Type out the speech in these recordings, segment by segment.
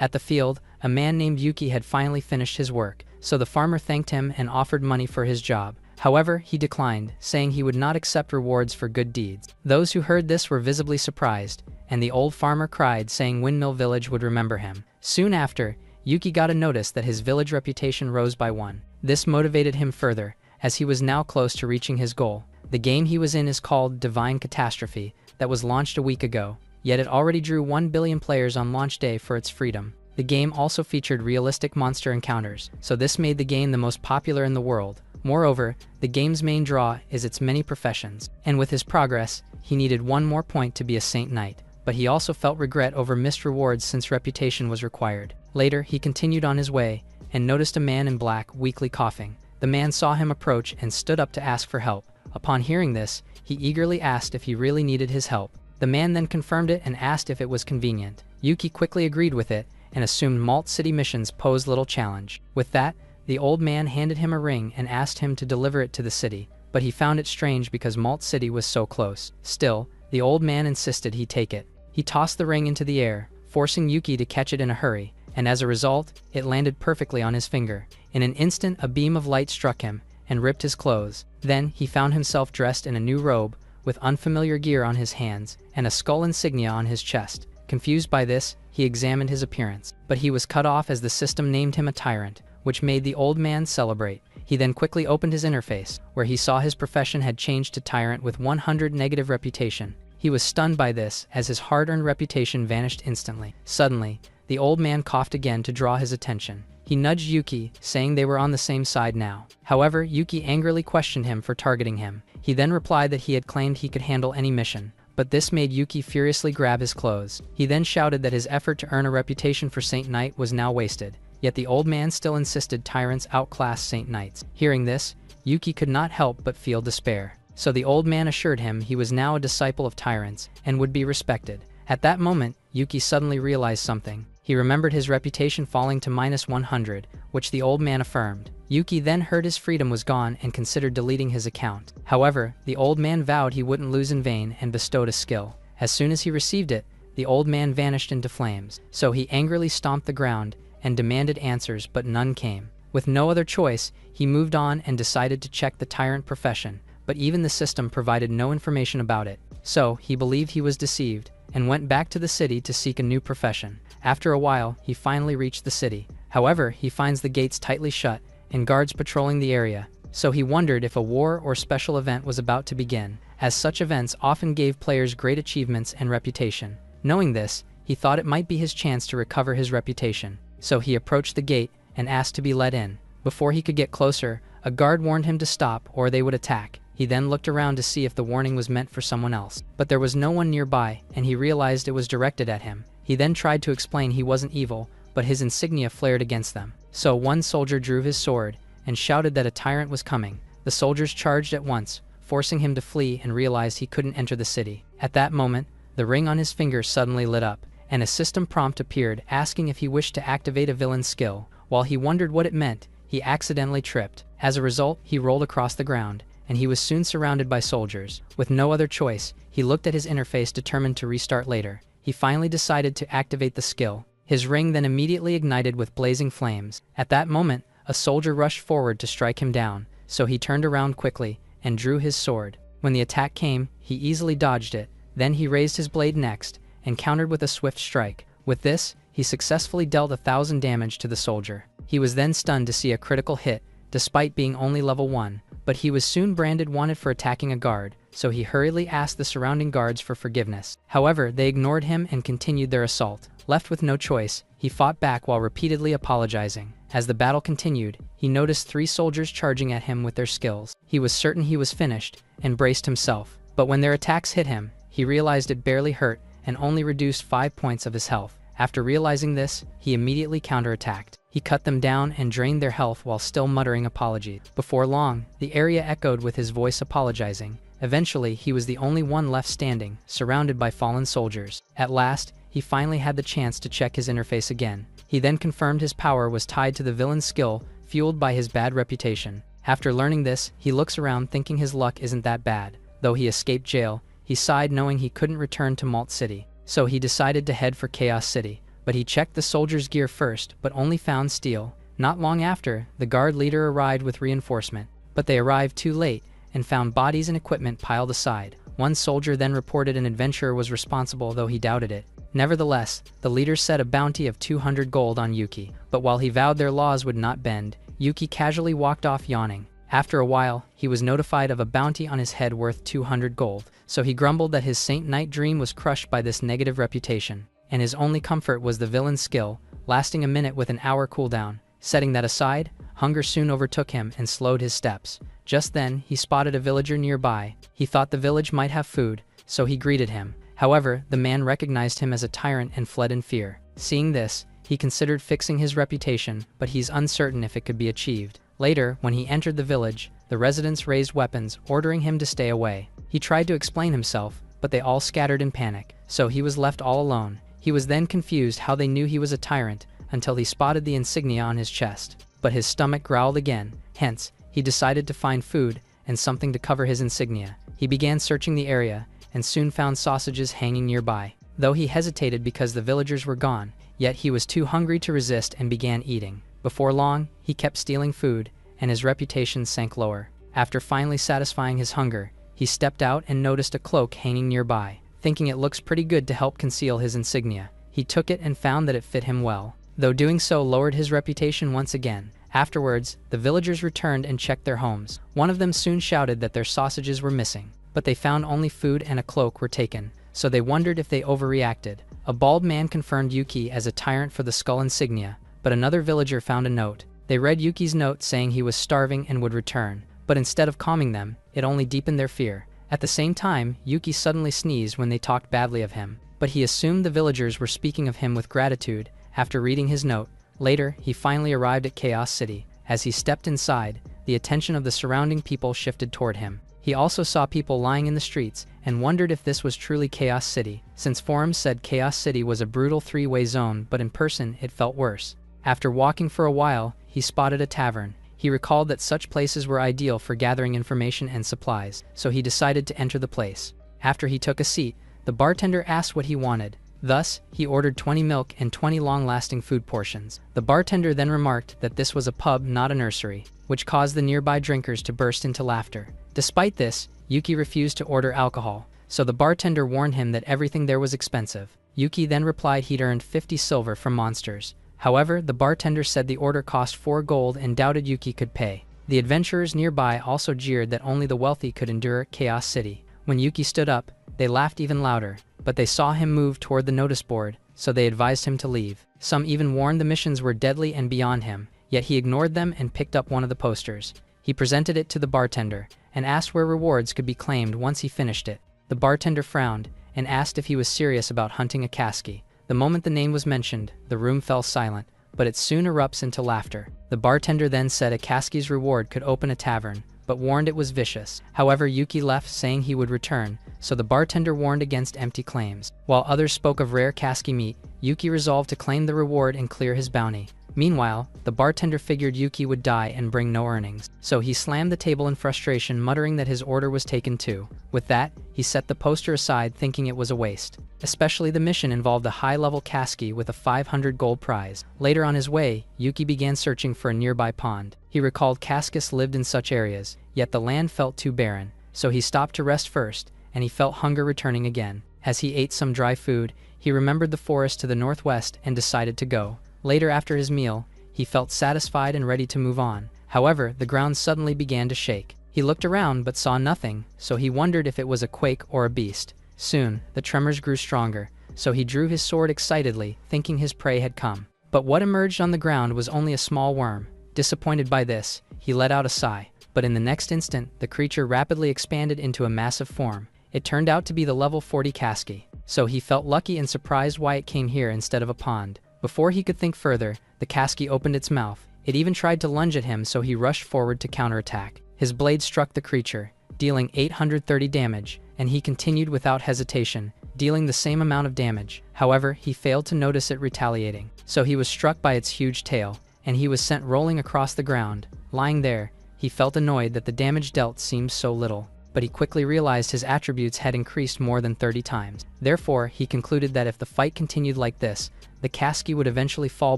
At the field, a man named Yuki had finally finished his work, so the farmer thanked him and offered money for his job. However, he declined, saying he would not accept rewards for good deeds. Those who heard this were visibly surprised, and the old farmer cried, saying Windmill Village would remember him. Soon after, Yuki got a notice that his village reputation rose by 1. This motivated him further, as he was now close to reaching his goal. The game he was in is called Divine Catastrophe, that was launched a week ago, yet it already drew 1 billion players on launch day for its freedom. The game also featured realistic monster encounters, so this made the game the most popular in the world. Moreover, the game's main draw is its many professions, and with his progress, he needed 1 more point to be a Saint Knight, but he also felt regret over missed rewards since reputation was required. Later, he continued on his way, and noticed a man in black weakly coughing. The man saw him approach and stood up to ask for help. Upon hearing this, he eagerly asked if he really needed his help. The man then confirmed it and asked if it was convenient. Yuki quickly agreed with it, and assumed Malt City missions posed little challenge. With that, the old man handed him a ring and asked him to deliver it to the city, but he found it strange because Malt City was so close. Still, the old man insisted he take it. He tossed the ring into the air, forcing Yuki to catch it in a hurry, and as a result, it landed perfectly on his finger. In an instant, a beam of light struck him and ripped his clothes. Then, he found himself dressed in a new robe, with unfamiliar gear on his hands, and a skull insignia on his chest. Confused by this, he examined his appearance, but he was cut off as the system named him a tyrant, which made the old man celebrate. He then quickly opened his interface, where he saw his profession had changed to tyrant with 100 negative reputation. He was stunned by this, as his hard-earned reputation vanished instantly. Suddenly, the old man coughed again to draw his attention. He nudged Yuki, saying they were on the same side now. However, Yuki angrily questioned him for targeting him. He then replied that he had claimed he could handle any mission, but this made Yuki furiously grab his clothes. He then shouted that his effort to earn a reputation for Saint Knight was now wasted, yet the old man still insisted tyrants outclass Saint Knights. Hearing this, Yuki could not help but feel despair. So the old man assured him he was now a disciple of tyrants and would be respected. At that moment, Yuki suddenly realized something. He remembered his reputation falling to -100, which the old man affirmed. Yuki then heard his freedom was gone and considered deleting his account. However, the old man vowed he wouldn't lose in vain and bestowed a skill. As soon as he received it, the old man vanished into flames. So he angrily stomped the ground and demanded answers, but none came. With no other choice, he moved on and decided to check the tyrant profession, but even the system provided no information about it. So, he believed he was deceived, and went back to the city to seek a new profession. After a while, he finally reached the city. However, he finds the gates tightly shut, and guards patrolling the area. So he wondered if a war or special event was about to begin, as such events often gave players great achievements and reputation. Knowing this, he thought it might be his chance to recover his reputation. So he approached the gate and asked to be let in. Before he could get closer, a guard warned him to stop or they would attack. He then looked around to see if the warning was meant for someone else, but there was no one nearby, and he realized it was directed at him. He then tried to explain he wasn't evil, but his insignia flared against them. So one soldier drew his sword and shouted that a tyrant was coming. The soldiers charged at once, forcing him to flee, and realized he couldn't enter the city. At that moment, the ring on his finger suddenly lit up, and a system prompt appeared asking if he wished to activate a villain's skill. While he wondered what it meant, he accidentally tripped. As a result, he rolled across the ground, and he was soon surrounded by soldiers. With no other choice, he looked at his interface determined to restart later. He finally decided to activate the skill. His ring then immediately ignited with blazing flames. At that moment, a soldier rushed forward to strike him down, so he turned around quickly and drew his sword. When the attack came, he easily dodged it. Then he raised his blade next and countered with a swift strike. With this, he successfully dealt 1,000 damage to the soldier. He was then stunned to see a critical hit, despite being only level 1, but he was soon branded wanted for attacking a guard, so he hurriedly asked the surrounding guards for forgiveness. However, they ignored him and continued their assault. Left with no choice, he fought back while repeatedly apologizing. As the battle continued, he noticed 3 soldiers charging at him with their skills. He was certain he was finished, and braced himself. But when their attacks hit him, he realized it barely hurt and only reduced 5 points of his health. After realizing this, he immediately counterattacked. He cut them down and drained their health while still muttering apologies. Before long, the area echoed with his voice apologizing. Eventually, he was the only one left standing, surrounded by fallen soldiers. At last, he finally had the chance to check his interface again. He then confirmed his power was tied to the villain's skill, fueled by his bad reputation. After learning this, he looks around thinking his luck isn't that bad. Though he escaped jail, he sighed knowing he couldn't return to Malt City. So he decided to head for Chaos City. but he checked the soldier's gear first, but only found steel. Not long after, the guard leader arrived with reinforcement, but they arrived too late and found bodies and equipment piled aside. One soldier then reported an adventurer was responsible, though he doubted it. Nevertheless, the leader set a bounty of 200 gold on Yuki, but while he vowed their laws would not bend, Yuki casually walked off yawning. After a while, he was notified of a bounty on his head worth 200 gold, so he grumbled that his Saint Knight dream was crushed by this negative reputation, and his only comfort was the villain's skill, lasting a minute with an hour cooldown. Setting that aside, hunger soon overtook him and slowed his steps. Just then, he spotted a villager nearby. He thought the village might have food, so he greeted him. However, the man recognized him as a tyrant and fled in fear. Seeing this, he considered fixing his reputation, but he's uncertain if it could be achieved. Later, when he entered the village, the residents raised weapons, ordering him to stay away. He tried to explain himself, but they all scattered in panic, so he was left all alone. He was then confused how they knew he was a tyrant, until he spotted the insignia on his chest. But his stomach growled again, hence, he decided to find food and something to cover his insignia. He began searching the area, and soon found sausages hanging nearby. Though he hesitated because the villagers were gone, yet he was too hungry to resist and began eating. Before long, he kept stealing food, and his reputation sank lower. After finally satisfying his hunger, he stepped out and noticed a cloak hanging nearby. Thinking it looks pretty good to help conceal his insignia, he took it and found that it fit him well, though doing so lowered his reputation once again. Afterwards, the villagers returned and checked their homes. One of them soon shouted that their sausages were missing, but they found only food and a cloak were taken, so they wondered if they overreacted. A bald man confirmed Yuki as a tyrant for the skull insignia, but another villager found a note. They read Yuki's note saying he was starving and would return, but instead of calming them, it only deepened their fear. At the same time, Yuki suddenly sneezed when they talked badly of him, but he assumed the villagers were speaking of him with gratitude. After reading his note, later, he finally arrived at Chaos City. As he stepped inside, the attention of the surrounding people shifted toward him. He also saw people lying in the streets and wondered if this was truly Chaos City, since forums said Chaos City was a brutal three-way zone, but in person it felt worse. After walking for a while, he spotted a tavern. He recalled that such places were ideal for gathering information and supplies, so he decided to enter the place. After he took a seat, the bartender asked what he wanted. Thus, he ordered 20 milk and 20 long-lasting food portions. The bartender then remarked that this was a pub, not a nursery, which caused the nearby drinkers to burst into laughter. Despite this, Yuki refused to order alcohol, so the bartender warned him that everything there was expensive. Yuki then replied he'd earned 50 silver from monsters. However, the bartender said the order cost 4 gold and doubted Yuki could pay. The adventurers nearby also jeered that only the wealthy could endure Chaos City. When Yuki stood up, they laughed even louder, but they saw him move toward the notice board, so they advised him to leave. Some even warned the missions were deadly and beyond him, yet he ignored them and picked up one of the posters. He presented it to the bartender, and asked where rewards could be claimed once he finished it. The bartender frowned, and asked if he was serious about hunting a Kasky. The moment the name was mentioned, the room fell silent, but it soon erupts into laughter. The bartender then said a Kasky's reward could open a tavern, but warned it was vicious. However, Yuki left saying he would return, so the bartender warned against empty claims. While others spoke of rare Kasky meat, Yuki resolved to claim the reward and clear his bounty. Meanwhile, the bartender figured Yuki would die and bring no earnings, so he slammed the table in frustration, muttering that his order was taken too. With that, he set the poster aside thinking it was a waste. Especially the mission involved a high-level Kasky with a 500 gold prize. Later on his way, Yuki began searching for a nearby pond. He recalled Kaskys lived in such areas, yet the land felt too barren, so he stopped to rest first, and he felt hunger returning again. As he ate some dry food, he remembered the forest to the northwest and decided to go. Later after his meal, he felt satisfied and ready to move on. However, the ground suddenly began to shake. He looked around but saw nothing, so he wondered if it was a quake or a beast. Soon, the tremors grew stronger, so he drew his sword excitedly, thinking his prey had come. But what emerged on the ground was only a small worm. Disappointed by this, he let out a sigh, but in the next instant, the creature rapidly expanded into a massive form. It turned out to be the level 40 Kasky, so he felt lucky and surprised why it came here instead of a pond. Before he could think further, the Kasky opened its mouth. It even tried to lunge at him, so he rushed forward to counterattack. His blade struck the creature, dealing 830 damage, and he continued without hesitation, dealing the same amount of damage. However, he failed to notice it retaliating, so he was struck by its huge tail, and he was sent rolling across the ground. Lying there, he felt annoyed that the damage dealt seemed so little, but he quickly realized his attributes had increased more than 30 times. Therefore, he concluded that if the fight continued like this, the Kasky would eventually fall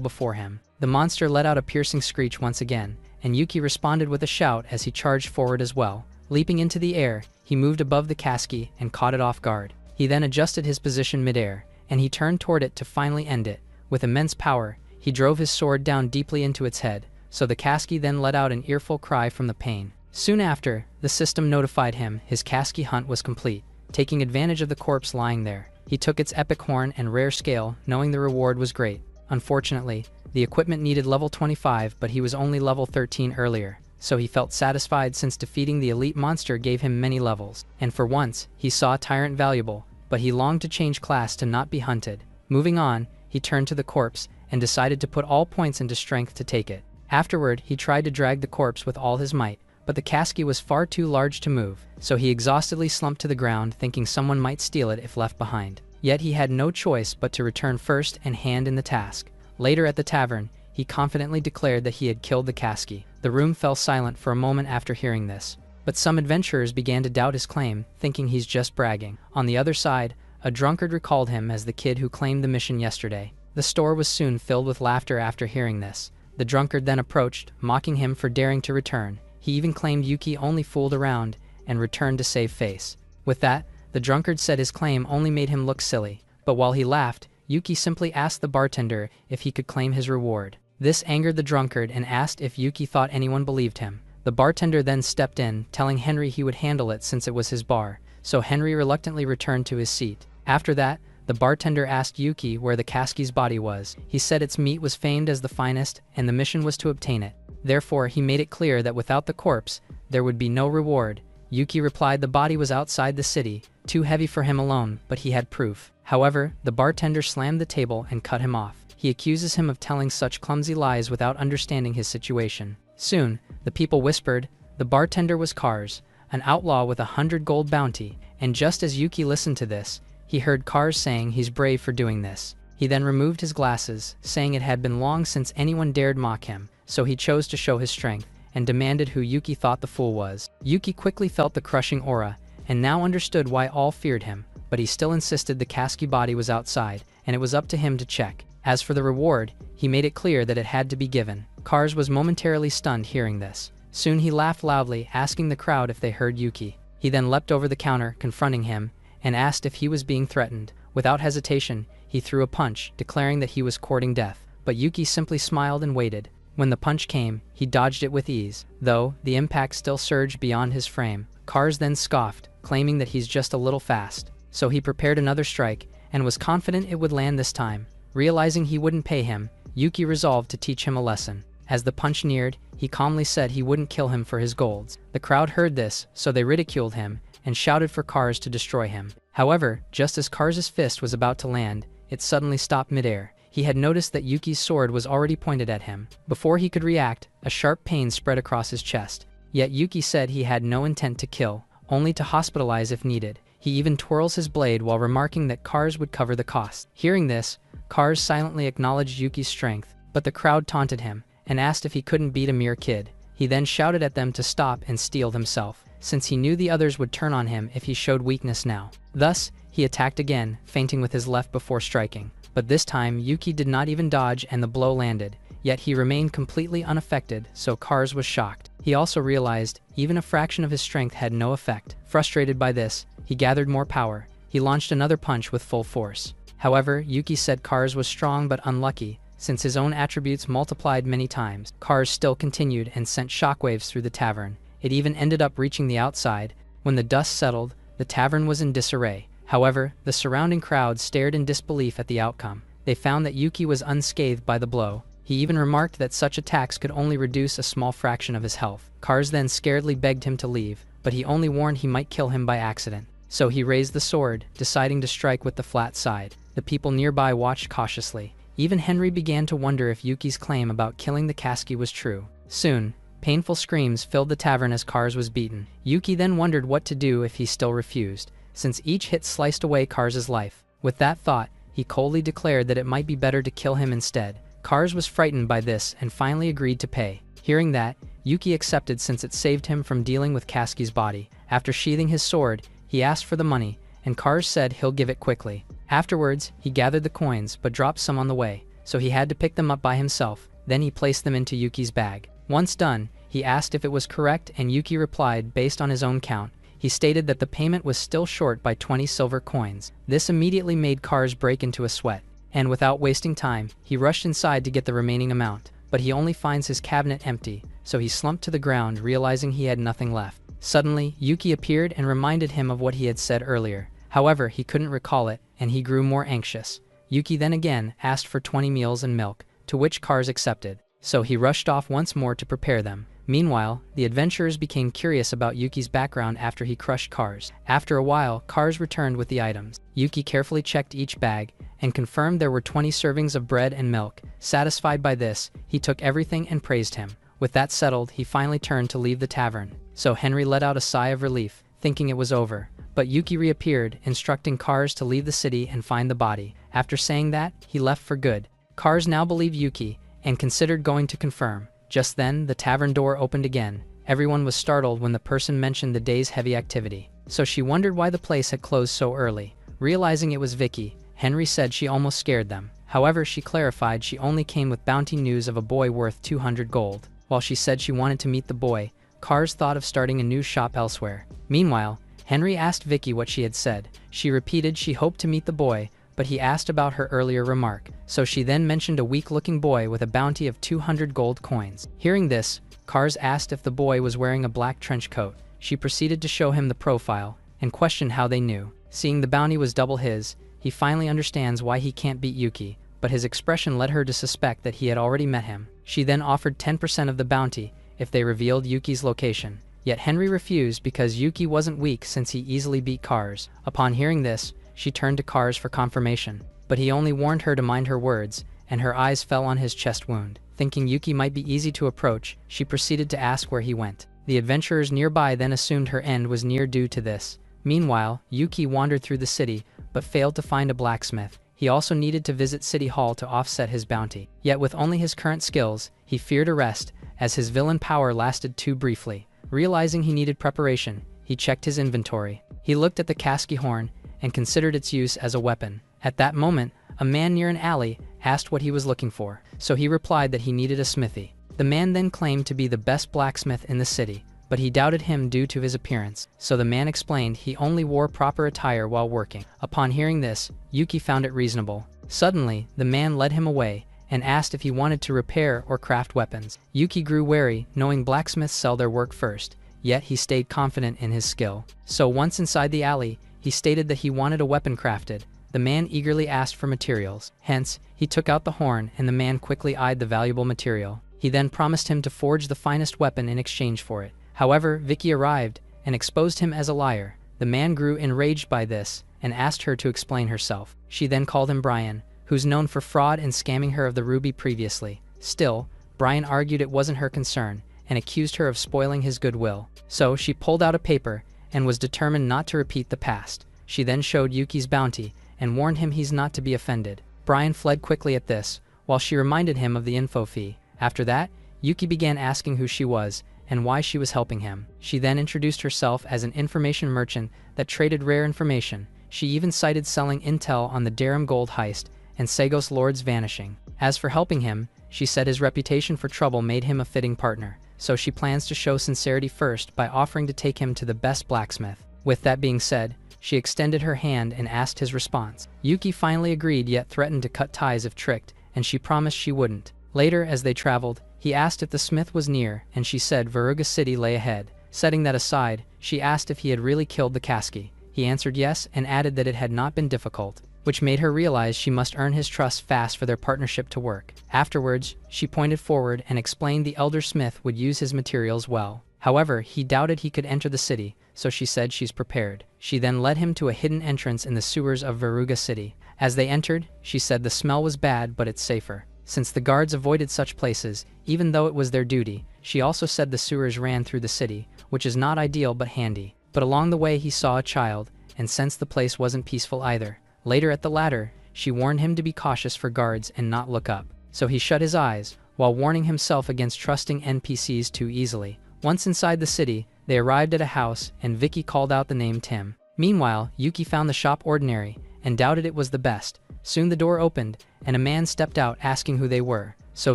before him. The monster let out a piercing screech once again, and Yuki responded with a shout as he charged forward as well. Leaping into the air, he moved above the Kasky and caught it off guard. He then adjusted his position midair, and he turned toward it to finally end it. With immense power, he drove his sword down deeply into its head, so the Kasky then let out an earful cry from the pain. Soon after, the system notified him his Kasky hunt was complete. Taking advantage of the corpse lying there, he took its epic horn and rare scale, knowing the reward was great. Unfortunately, the equipment needed level 25, but he was only level 13 earlier, so he felt satisfied since defeating the elite monster gave him many levels. And for once, he saw Tyrant valuable, but he longed to change class to not be hunted. Moving on, he turned to the corpse and decided to put all points into strength to take it. Afterward, he tried to drag the corpse with all his might, but the Kasky was far too large to move, so he exhaustedly slumped to the ground thinking someone might steal it if left behind. Yet he had no choice but to return first and hand in the task. Later at the tavern, he confidently declared that he had killed the Kasky. The room fell silent for a moment after hearing this, but some adventurers began to doubt his claim, thinking he's just bragging. On the other side, a drunkard recalled him as the kid who claimed the mission yesterday. The store was soon filled with laughter after hearing this. The drunkard then approached, mocking him for daring to return. He even claimed Yuki only fooled around and returned to save face. With that, the drunkard said his claim only made him look silly, but while he laughed, Yuki simply asked the bartender if he could claim his reward. This angered the drunkard and asked if Yuki thought anyone believed him. The bartender then stepped in, telling Henry he would handle it since it was his bar, so Henry reluctantly returned to his seat. After that, the bartender asked Yuki where the Kasky's body was. He said its meat was famed as the finest, and the mission was to obtain it. Therefore, he made it clear that without the corpse, there would be no reward. Yuki replied the body was outside the city, too heavy for him alone, but he had proof. However, the bartender slammed the table and cut him off. He accuses him of telling such clumsy lies without understanding his situation. Soon, the people whispered, the bartender was Kars, an outlaw with 100 gold bounty, and just as Yuki listened to this, he heard Kars saying he's brave for doing this. He then removed his glasses, saying it had been long since anyone dared mock him, so he chose to show his strength, and demanded who Yuki thought the fool was. Yuki quickly felt the crushing aura, and now understood why all feared him, but he still insisted the Kasky body was outside, and it was up to him to check. As for the reward, he made it clear that it had to be given. Kars was momentarily stunned hearing this. Soon he laughed loudly, asking the crowd if they heard Yuki. He then leapt over the counter, confronting him, and asked if he was being threatened. Without hesitation, he threw a punch, declaring that he was courting death. But Yuki simply smiled and waited. When the punch came, he dodged it with ease, though the impact still surged beyond his frame. Kars then scoffed, claiming that he's just a little fast. So he prepared another strike, and was confident it would land this time. Realizing he wouldn't pay him, Yuki resolved to teach him a lesson. As the punch neared, he calmly said he wouldn't kill him for his golds. The crowd heard this, so they ridiculed him, and shouted for Kars to destroy him. However, just as Kars' fist was about to land, it suddenly stopped midair. He had noticed that Yuki's sword was already pointed at him. Before he could react, a sharp pain spread across his chest. Yet Yuki said he had no intent to kill, only to hospitalize if needed. He even twirls his blade while remarking that Kars would cover the cost. Hearing this, Kars silently acknowledged Yuki's strength, but the crowd taunted him, and asked if he couldn't beat a mere kid. He then shouted at them to stop and steal himself, since he knew the others would turn on him if he showed weakness now. Thus, he attacked again, feinting with his left before striking. But this time, Yuki did not even dodge and the blow landed, yet he remained completely unaffected, so Kars was shocked. He also realized even a fraction of his strength had no effect. Frustrated by this, he gathered more power. He launched another punch with full force. However, Yuki said Kars was strong but unlucky, since his own attributes multiplied many times. Kars still continued and sent shockwaves through the tavern. It even ended up reaching the outside. When the dust settled, the tavern was in disarray. However, the surrounding crowd stared in disbelief at the outcome. They found that Yuki was unscathed by the blow. He even remarked that such attacks could only reduce a small fraction of his health. Kars then scaredly begged him to leave, but he only warned he might kill him by accident. So he raised the sword, deciding to strike with the flat side. The people nearby watched cautiously. Even Henry began to wonder if Yuki's claim about killing the Kasky was true. Soon, painful screams filled the tavern as Kars was beaten. Yuki then wondered what to do if he still refused, since each hit sliced away Kars' life. With that thought, he coldly declared that it might be better to kill him instead. Kars was frightened by this and finally agreed to pay. Hearing that, Yuki accepted since it saved him from dealing with Kasky's body. After sheathing his sword, he asked for the money, and Kars said he'll give it quickly. Afterwards, he gathered the coins but dropped some on the way, so he had to pick them up by himself. Then he placed them into Yuki's bag. Once done, he asked if it was correct and Yuki replied based on his own count. He stated that the payment was still short by 20 silver coins. This immediately made Cars break into a sweat, and without wasting time, he rushed inside to get the remaining amount, but he only finds his cabinet empty, so he slumped to the ground realizing he had nothing left. Suddenly, Yuki appeared and reminded him of what he had said earlier. However, he couldn't recall it, and he grew more anxious. Yuki then again asked for 20 meals and milk, to which Cars accepted, so he rushed off once more to prepare them. Meanwhile, the adventurers became curious about Yuki's background after he crushed Cars. After a while, Cars returned with the items. Yuki carefully checked each bag and confirmed there were 20 servings of bread and milk. Satisfied by this, he took everything and praised him. With that settled, he finally turned to leave the tavern. So Henry let out a sigh of relief, thinking it was over. But Yuki reappeared, instructing Cars to leave the city and find the body. After saying that, he left for good. Cars now believed Yuki and considered going to confirm. Just then, the tavern door opened again. Everyone was startled when the person mentioned the day's heavy activity, so she wondered why the place had closed so early. Realizing it was Vicky, Henry said she almost scared them. However, she clarified she only came with bounty news of a boy worth 200 gold. While she said she wanted to meet the boy, Cars thought of starting a new shop elsewhere. Meanwhile, Henry asked Vicky what she had said. She repeated she hoped to meet the boy, but he asked about her earlier remark, so she then mentioned a weak-looking boy with a bounty of 200 gold coins. Hearing this, Cars asked if the boy was wearing a black trench coat. She proceeded to show him the profile, and questioned how they knew. Seeing the bounty was double his, he finally understands why he can't beat Yuki, but his expression led her to suspect that he had already met him. She then offered 10% of the bounty if they revealed Yuki's location. Yet Henry refused because Yuki wasn't weak since he easily beat Cars. Upon hearing this, she turned to Cars for confirmation, but he only warned her to mind her words, and her eyes fell on his chest wound. Thinking Yuki might be easy to approach, she proceeded to ask where he went. The adventurers nearby then assumed her end was near due to this. Meanwhile, Yuki wandered through the city, but failed to find a blacksmith. He also needed to visit City Hall to offset his bounty. Yet with only his current skills, he feared arrest, as his villain power lasted too briefly. Realizing he needed preparation, he checked his inventory. He looked at the Kasky horn and considered its use as a weapon. At that moment, a man near an alley asked what he was looking for, so he replied that he needed a smithy. The man then claimed to be the best blacksmith in the city, but he doubted him due to his appearance, so the man explained he only wore proper attire while working. Upon hearing this, Yuki found it reasonable. Suddenly, the man led him away and asked if he wanted to repair or craft weapons. Yuki grew wary, knowing blacksmiths sell their work first, yet he stayed confident in his skill. So once inside the alley, he stated that he wanted a weapon crafted. The man eagerly asked for materials. Hence, he took out the horn and the man quickly eyed the valuable material. He then promised him to forge the finest weapon in exchange for it. However, Vicky arrived and exposed him as a liar. The man grew enraged by this and asked her to explain herself. She then called him Brian, who's known for fraud and scamming her of the ruby previously. Still, Brian argued it wasn't her concern and accused her of spoiling his goodwill. So she pulled out a paper and was determined not to repeat the past. She then showed Yuki's bounty and warned him he's not to be offended. Brian fled quickly at this, while she reminded him of the info fee. After that, Yuki began asking who she was and why she was helping him. She then introduced herself as an information merchant that traded rare information. She even cited selling intel on the Darum gold heist and Sagos Lord's vanishing. As for helping him, she said his reputation for trouble made him a fitting partner, so she plans to show sincerity first by offering to take him to the best blacksmith. With that being said, she extended her hand and asked his response. Yuki finally agreed yet threatened to cut ties if tricked, and she promised she wouldn't. Later, as they traveled, he asked if the smith was near, and she said Veruga City lay ahead. Setting that aside, she asked if he had really killed the Kasky. He answered yes and added that it had not been difficult, which made her realize she must earn his trust fast for their partnership to work. Afterwards, she pointed forward and explained the elder smith would use his materials well. However, he doubted he could enter the city, so she said she's prepared. She then led him to a hidden entrance in the sewers of Veruga City. As they entered, she said the smell was bad but it's safer, since the guards avoided such places, even though it was their duty. She also said the sewers ran through the city, which is not ideal but handy. But along the way he saw a child, and sensed the place wasn't peaceful either. Later at the ladder, she warned him to be cautious for guards and not look up. So he shut his eyes, while warning himself against trusting NPCs too easily. Once inside the city, they arrived at a house, and Vicky called out the name Tim. Meanwhile, Yuki found the shop ordinary, and doubted it was the best. Soon the door opened, and a man stepped out asking who they were, so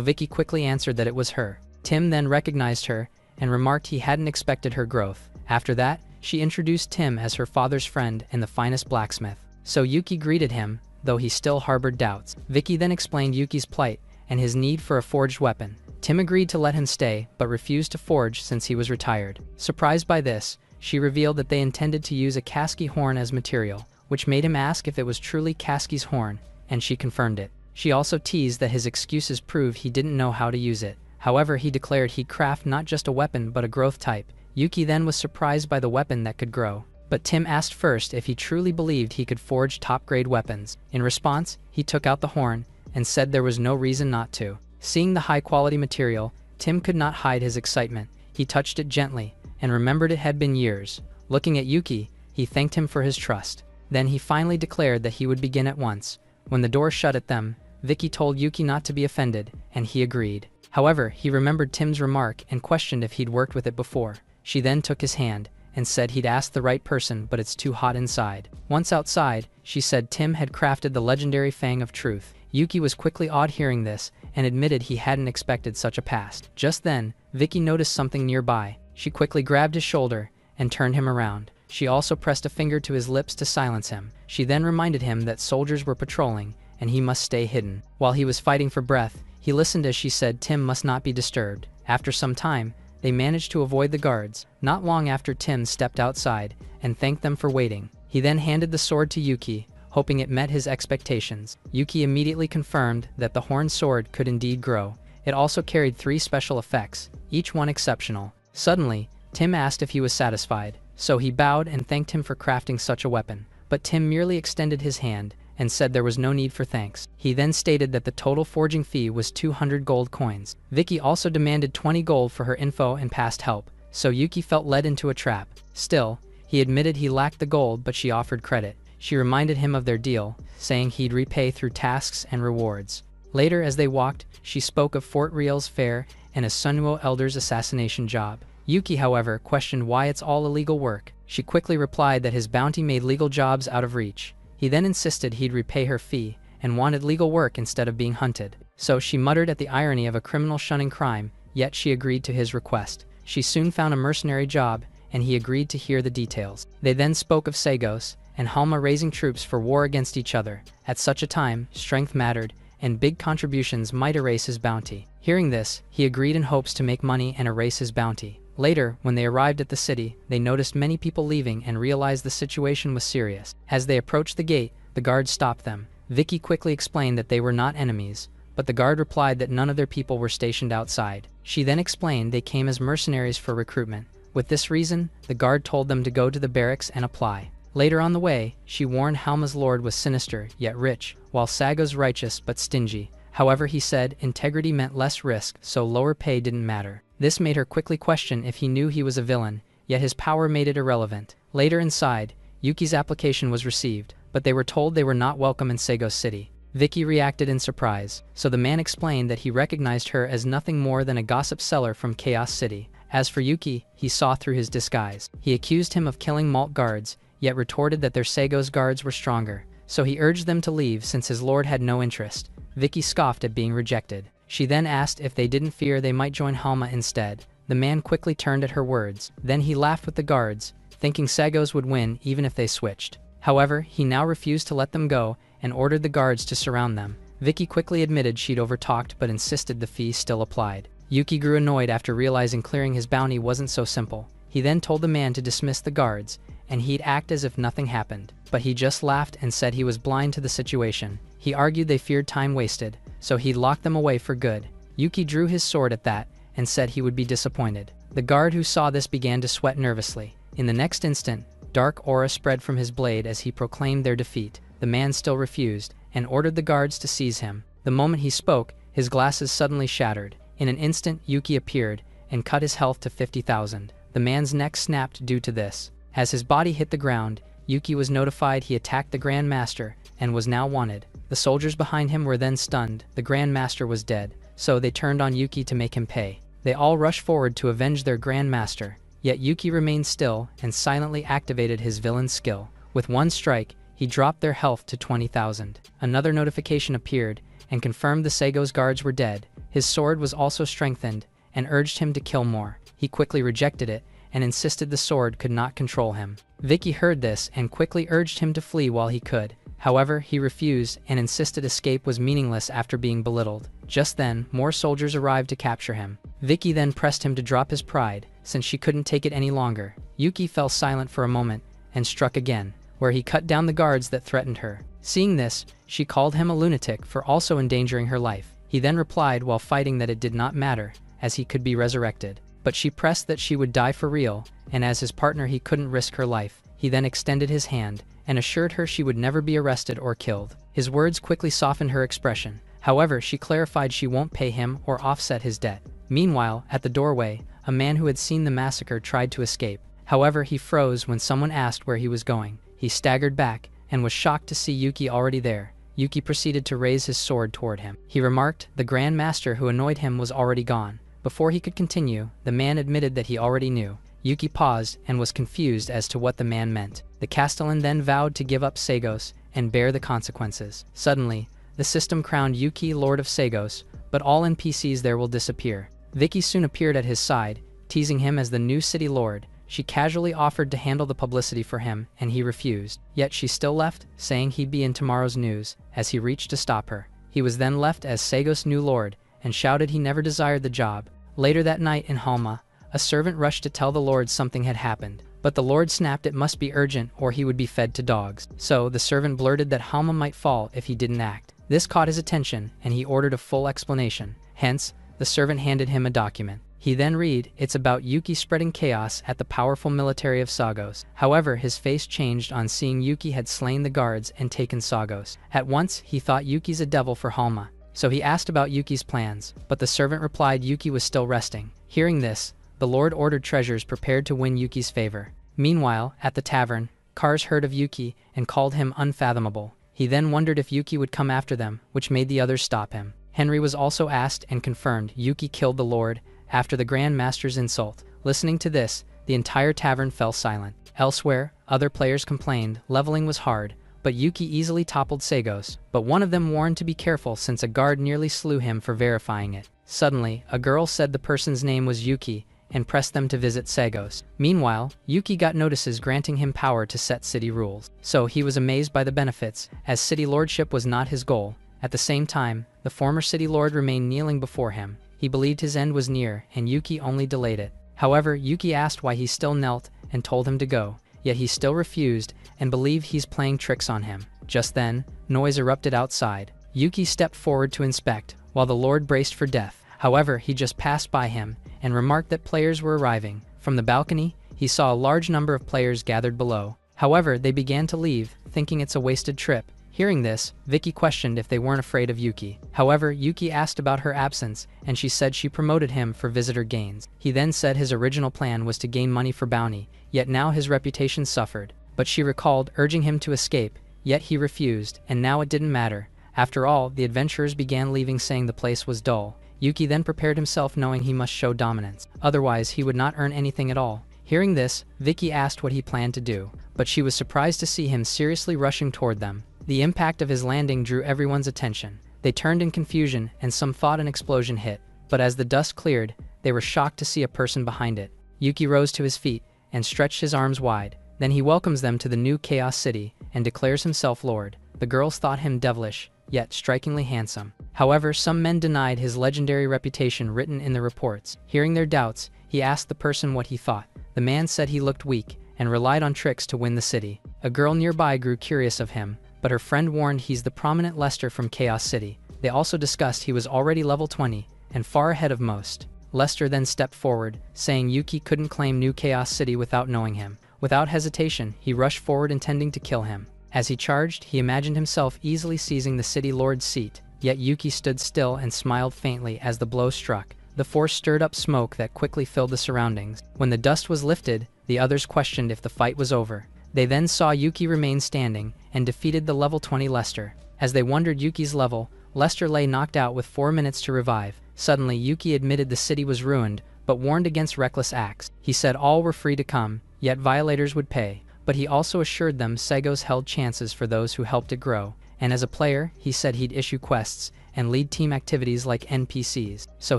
Vicky quickly answered that it was her. Tim then recognized her and remarked he hadn't expected her growth. After that, she introduced Tim as her father's friend and the finest blacksmith. So Yuki greeted him, though he still harbored doubts. Vicky then explained Yuki's plight and his need for a forged weapon. Tim agreed to let him stay, but refused to forge since he was retired. Surprised by this, she revealed that they intended to use a Kasky horn as material, which made him ask if it was truly Kasky's horn, and she confirmed it. She also teased that his excuses prove he didn't know how to use it. However, he declared he'd craft not just a weapon but a growth type. Yuki then was surprised by the weapon that could grow. But Tim asked first if he truly believed he could forge top-grade weapons. In response, he took out the horn and said there was no reason not to. Seeing the high-quality material, Tim could not hide his excitement. He touched it gently and remembered it had been years. Looking at Yuki, he thanked him for his trust. Then he finally declared that he would begin at once. When the door shut at them, Vicky told Yuki not to be offended, and he agreed. However, he remembered Tim's remark and questioned if he'd worked with it before. She then took his hand and said he'd asked the right person, but it's too hot inside. Once outside, she said Tim had crafted the legendary Fang of Truth. Yuki was quickly awed hearing this and admitted he hadn't expected such a past. Just then, Vicky noticed something nearby. She quickly grabbed his shoulder and turned him around. She also pressed a finger to his lips to silence him. She then reminded him that soldiers were patrolling and he must stay hidden. While he was fighting for breath, he listened as she said Tim must not be disturbed. After some time, they managed to avoid the guards. Not long after, Tim stepped outside and thanked them for waiting. He then handed the sword to Yuki, hoping it met his expectations. Yuki immediately confirmed that the horned sword could indeed grow. It also carried 3 special effects, each one exceptional. Suddenly, Tim asked if he was satisfied, so he bowed and thanked him for crafting such a weapon. But Tim merely extended his hand and said there was no need for thanks. He then stated that the total forging fee was 200 gold coins. Vicky also demanded 20 gold for her info and past help, so Yuki felt led into a trap. Still, he admitted he lacked the gold, but she offered credit. She reminded him of their deal, saying he'd repay through tasks and rewards. Later, as they walked, she spoke of Fort Real's fair and a Sunwo elder's assassination job. Yuki, however, questioned why it's all illegal work. She quickly replied that his bounty made legal jobs out of reach. He then insisted he'd repay her fee and wanted legal work instead of being hunted. So she muttered at the irony of a criminal shunning crime, yet she agreed to his request. She soon found a mercenary job, and he agreed to hear the details. They then spoke of Sagos and Halma raising troops for war against each other. At such a time, strength mattered, and big contributions might erase his bounty. Hearing this, he agreed in hopes to make money and erase his bounty. Later, when they arrived at the city, they noticed many people leaving and realized the situation was serious. As they approached the gate, the guards stopped them. Vicky quickly explained that they were not enemies, but the guard replied that none of their people were stationed outside. She then explained they came as mercenaries for recruitment. With this reason, the guard told them to go to the barracks and apply. Later on the way, she warned Halma's lord was sinister yet rich, while Sago's righteous but stingy. However, he said integrity meant less risk, so lower pay didn't matter. This made her quickly question if he knew he was a villain, yet his power made it irrelevant. Later inside, Yuki's application was received, but they were told they were not welcome in Sago's city. Vicky reacted in surprise, so the man explained that he recognized her as nothing more than a gossip seller from Chaos City. As for Yuki, he saw through his disguise. He accused him of killing Malt guards, yet retorted that their Sago's guards were stronger, so he urged them to leave since his lord had no interest. Vicky scoffed at being rejected. She then asked if they didn't fear they might join Halma instead. The man quickly turned at her words. Then he laughed with the guards, thinking Sagos would win even if they switched. However, he now refused to let them go and ordered the guards to surround them. Vicky quickly admitted she'd overtalked but insisted the fee still applied. Yuki grew annoyed after realizing clearing his bounty wasn't so simple. He then told the man to dismiss the guards, and he'd act as if nothing happened. But he just laughed and said he was blind to the situation. He argued they feared time wasted, so he'd lock them away for good. Yuki drew his sword at that and said he would be disappointed. The guard who saw this began to sweat nervously. In the next instant, dark aura spread from his blade as he proclaimed their defeat. The man still refused and ordered the guards to seize him. The moment he spoke, his glasses suddenly shattered. In an instant, Yuki appeared and cut his health to 50,000. The man's neck snapped due to this. As his body hit the ground, Yuki was notified he attacked the Grand Master and was now wanted. The soldiers behind him were then stunned. The Grand Master was dead, so they turned on Yuki to make him pay. They all rushed forward to avenge their Grand Master, yet Yuki remained still and silently activated his villain skill. With one strike, he dropped their health to 20,000. Another notification appeared and confirmed the Seigo's guards were dead. His sword was also strengthened and urged him to kill more. He quickly rejected it and insisted the sword could not control him. Vicky heard this and quickly urged him to flee while he could. However, he refused and insisted escape was meaningless after being belittled. Just then, more soldiers arrived to capture him. Vicky then pressed him to drop his pride, since she couldn't take it any longer. Yuki fell silent for a moment and struck again, where he cut down the guards that threatened her. Seeing this, she called him a lunatic for also endangering her life. He then replied while fighting that it did not matter, as he could be resurrected. But she pressed that she would die for real, and as his partner he couldn't risk her life. He then extended his hand and assured her she would never be arrested or killed. His words quickly softened her expression. However, she clarified she won't pay him or offset his debt. Meanwhile, at the doorway, a man who had seen the massacre tried to escape. However, he froze when someone asked where he was going. He staggered back and was shocked to see Yuki already there. Yuki proceeded to raise his sword toward him. He remarked the Grand Master who annoyed him was already gone. Before he could continue, the man admitted that he already knew. Yuki paused and was confused as to what the man meant. The Castellan then vowed to give up Sagos and bear the consequences. Suddenly, the system crowned Yuki Lord of Sagos, but all NPCs there will disappear. Vicky soon appeared at his side, teasing him as the new city lord. She casually offered to handle the publicity for him, and he refused. Yet she still left, saying he'd be in tomorrow's news, as he reached to stop her. He was then left as Sagos' new lord, and shouted he never desired the job. Later that night in Halma, a servant rushed to tell the lord something had happened, but the lord snapped it must be urgent or he would be fed to dogs. So the servant blurted that Halma might fall if he didn't act. This caught his attention, and he ordered a full explanation. Hence, the servant handed him a document. He then read, it's about Yuki spreading chaos at the powerful military of Sagos. However, his face changed on seeing Yuki had slain the guards and taken Sagos. At once, he thought Yuki's a devil for Halma. So he asked about Yuki's plans, but the servant replied Yuki was still resting. Hearing this, the lord ordered treasures prepared to win Yuki's favor. Meanwhile, at the tavern, Kars heard of Yuki and called him unfathomable. He then wondered if Yuki would come after them, which made the others stop him. Henry was also asked and confirmed Yuki killed the lord after the Grand Master's insult. Listening to this, the entire tavern fell silent. Elsewhere, other players complained leveling was hard, but Yuki easily toppled Sagos, but one of them warned to be careful since a guard nearly slew him for verifying it. Suddenly, a girl said the person's name was Yuki and pressed them to visit Sagos. Meanwhile, Yuki got notices granting him power to set city rules. So he was amazed by the benefits, as city lordship was not his goal. At the same time, the former city lord remained kneeling before him. He believed his end was near, and Yuki only delayed it. However, Yuki asked why he still knelt and told him to go, yet he still refused and believed he's playing tricks on him. Just then, noise erupted outside. Yuki stepped forward to inspect, while the lord braced for death. However, he just passed by him and remarked that players were arriving. From the balcony, he saw a large number of players gathered below. However, they began to leave, thinking it's a wasted trip. Hearing this, Vicky questioned if they weren't afraid of Yuki. However, Yuki asked about her absence, and she said she promoted him for visitor gains. He then said his original plan was to gain money for bounty, yet now his reputation suffered. But she recalled urging him to escape, yet he refused, and now it didn't matter. After all, the adventurers began leaving saying the place was dull. Yuki then prepared himself knowing he must show dominance. Otherwise, he would not earn anything at all. Hearing this, Vicky asked what he planned to do, but she was surprised to see him seriously rushing toward them. The impact of his landing drew everyone's attention. They turned in confusion and some thought an explosion hit, but as the dust cleared, they were shocked to see a person behind it. Yuki rose to his feet and stretched his arms wide. Then he welcomes them to the new Chaos City and declares himself Lord. The girls thought him devilish, yet strikingly handsome. However, some men denied his legendary reputation written in the reports. Hearing their doubts, he asked the person what he thought. The man said he looked weak and relied on tricks to win the city. A girl nearby grew curious of him, but her friend warned he's the prominent Lester from Chaos City. They also discussed he was already level 20 and far ahead of most. Lester then stepped forward, saying Yuki couldn't claim New Chaos City without knowing him. Without hesitation, he rushed forward intending to kill him. As he charged, he imagined himself easily seizing the city lord's seat, yet Yuki stood still and smiled faintly as the blow struck. The force stirred up smoke that quickly filled the surroundings. When the dust was lifted, the others questioned if the fight was over. They then saw Yuki remain standing and defeated the level 20 Lester. As they wondered Yuki's level, Lester lay knocked out with 4 minutes to revive. Suddenly, Yuki admitted the city was ruined, but warned against reckless acts. He said all were free to come, yet violators would pay. but he also assured them Sagos held chances for those who helped it grow, and as a player, he said he'd issue quests and lead team activities like NPCs. So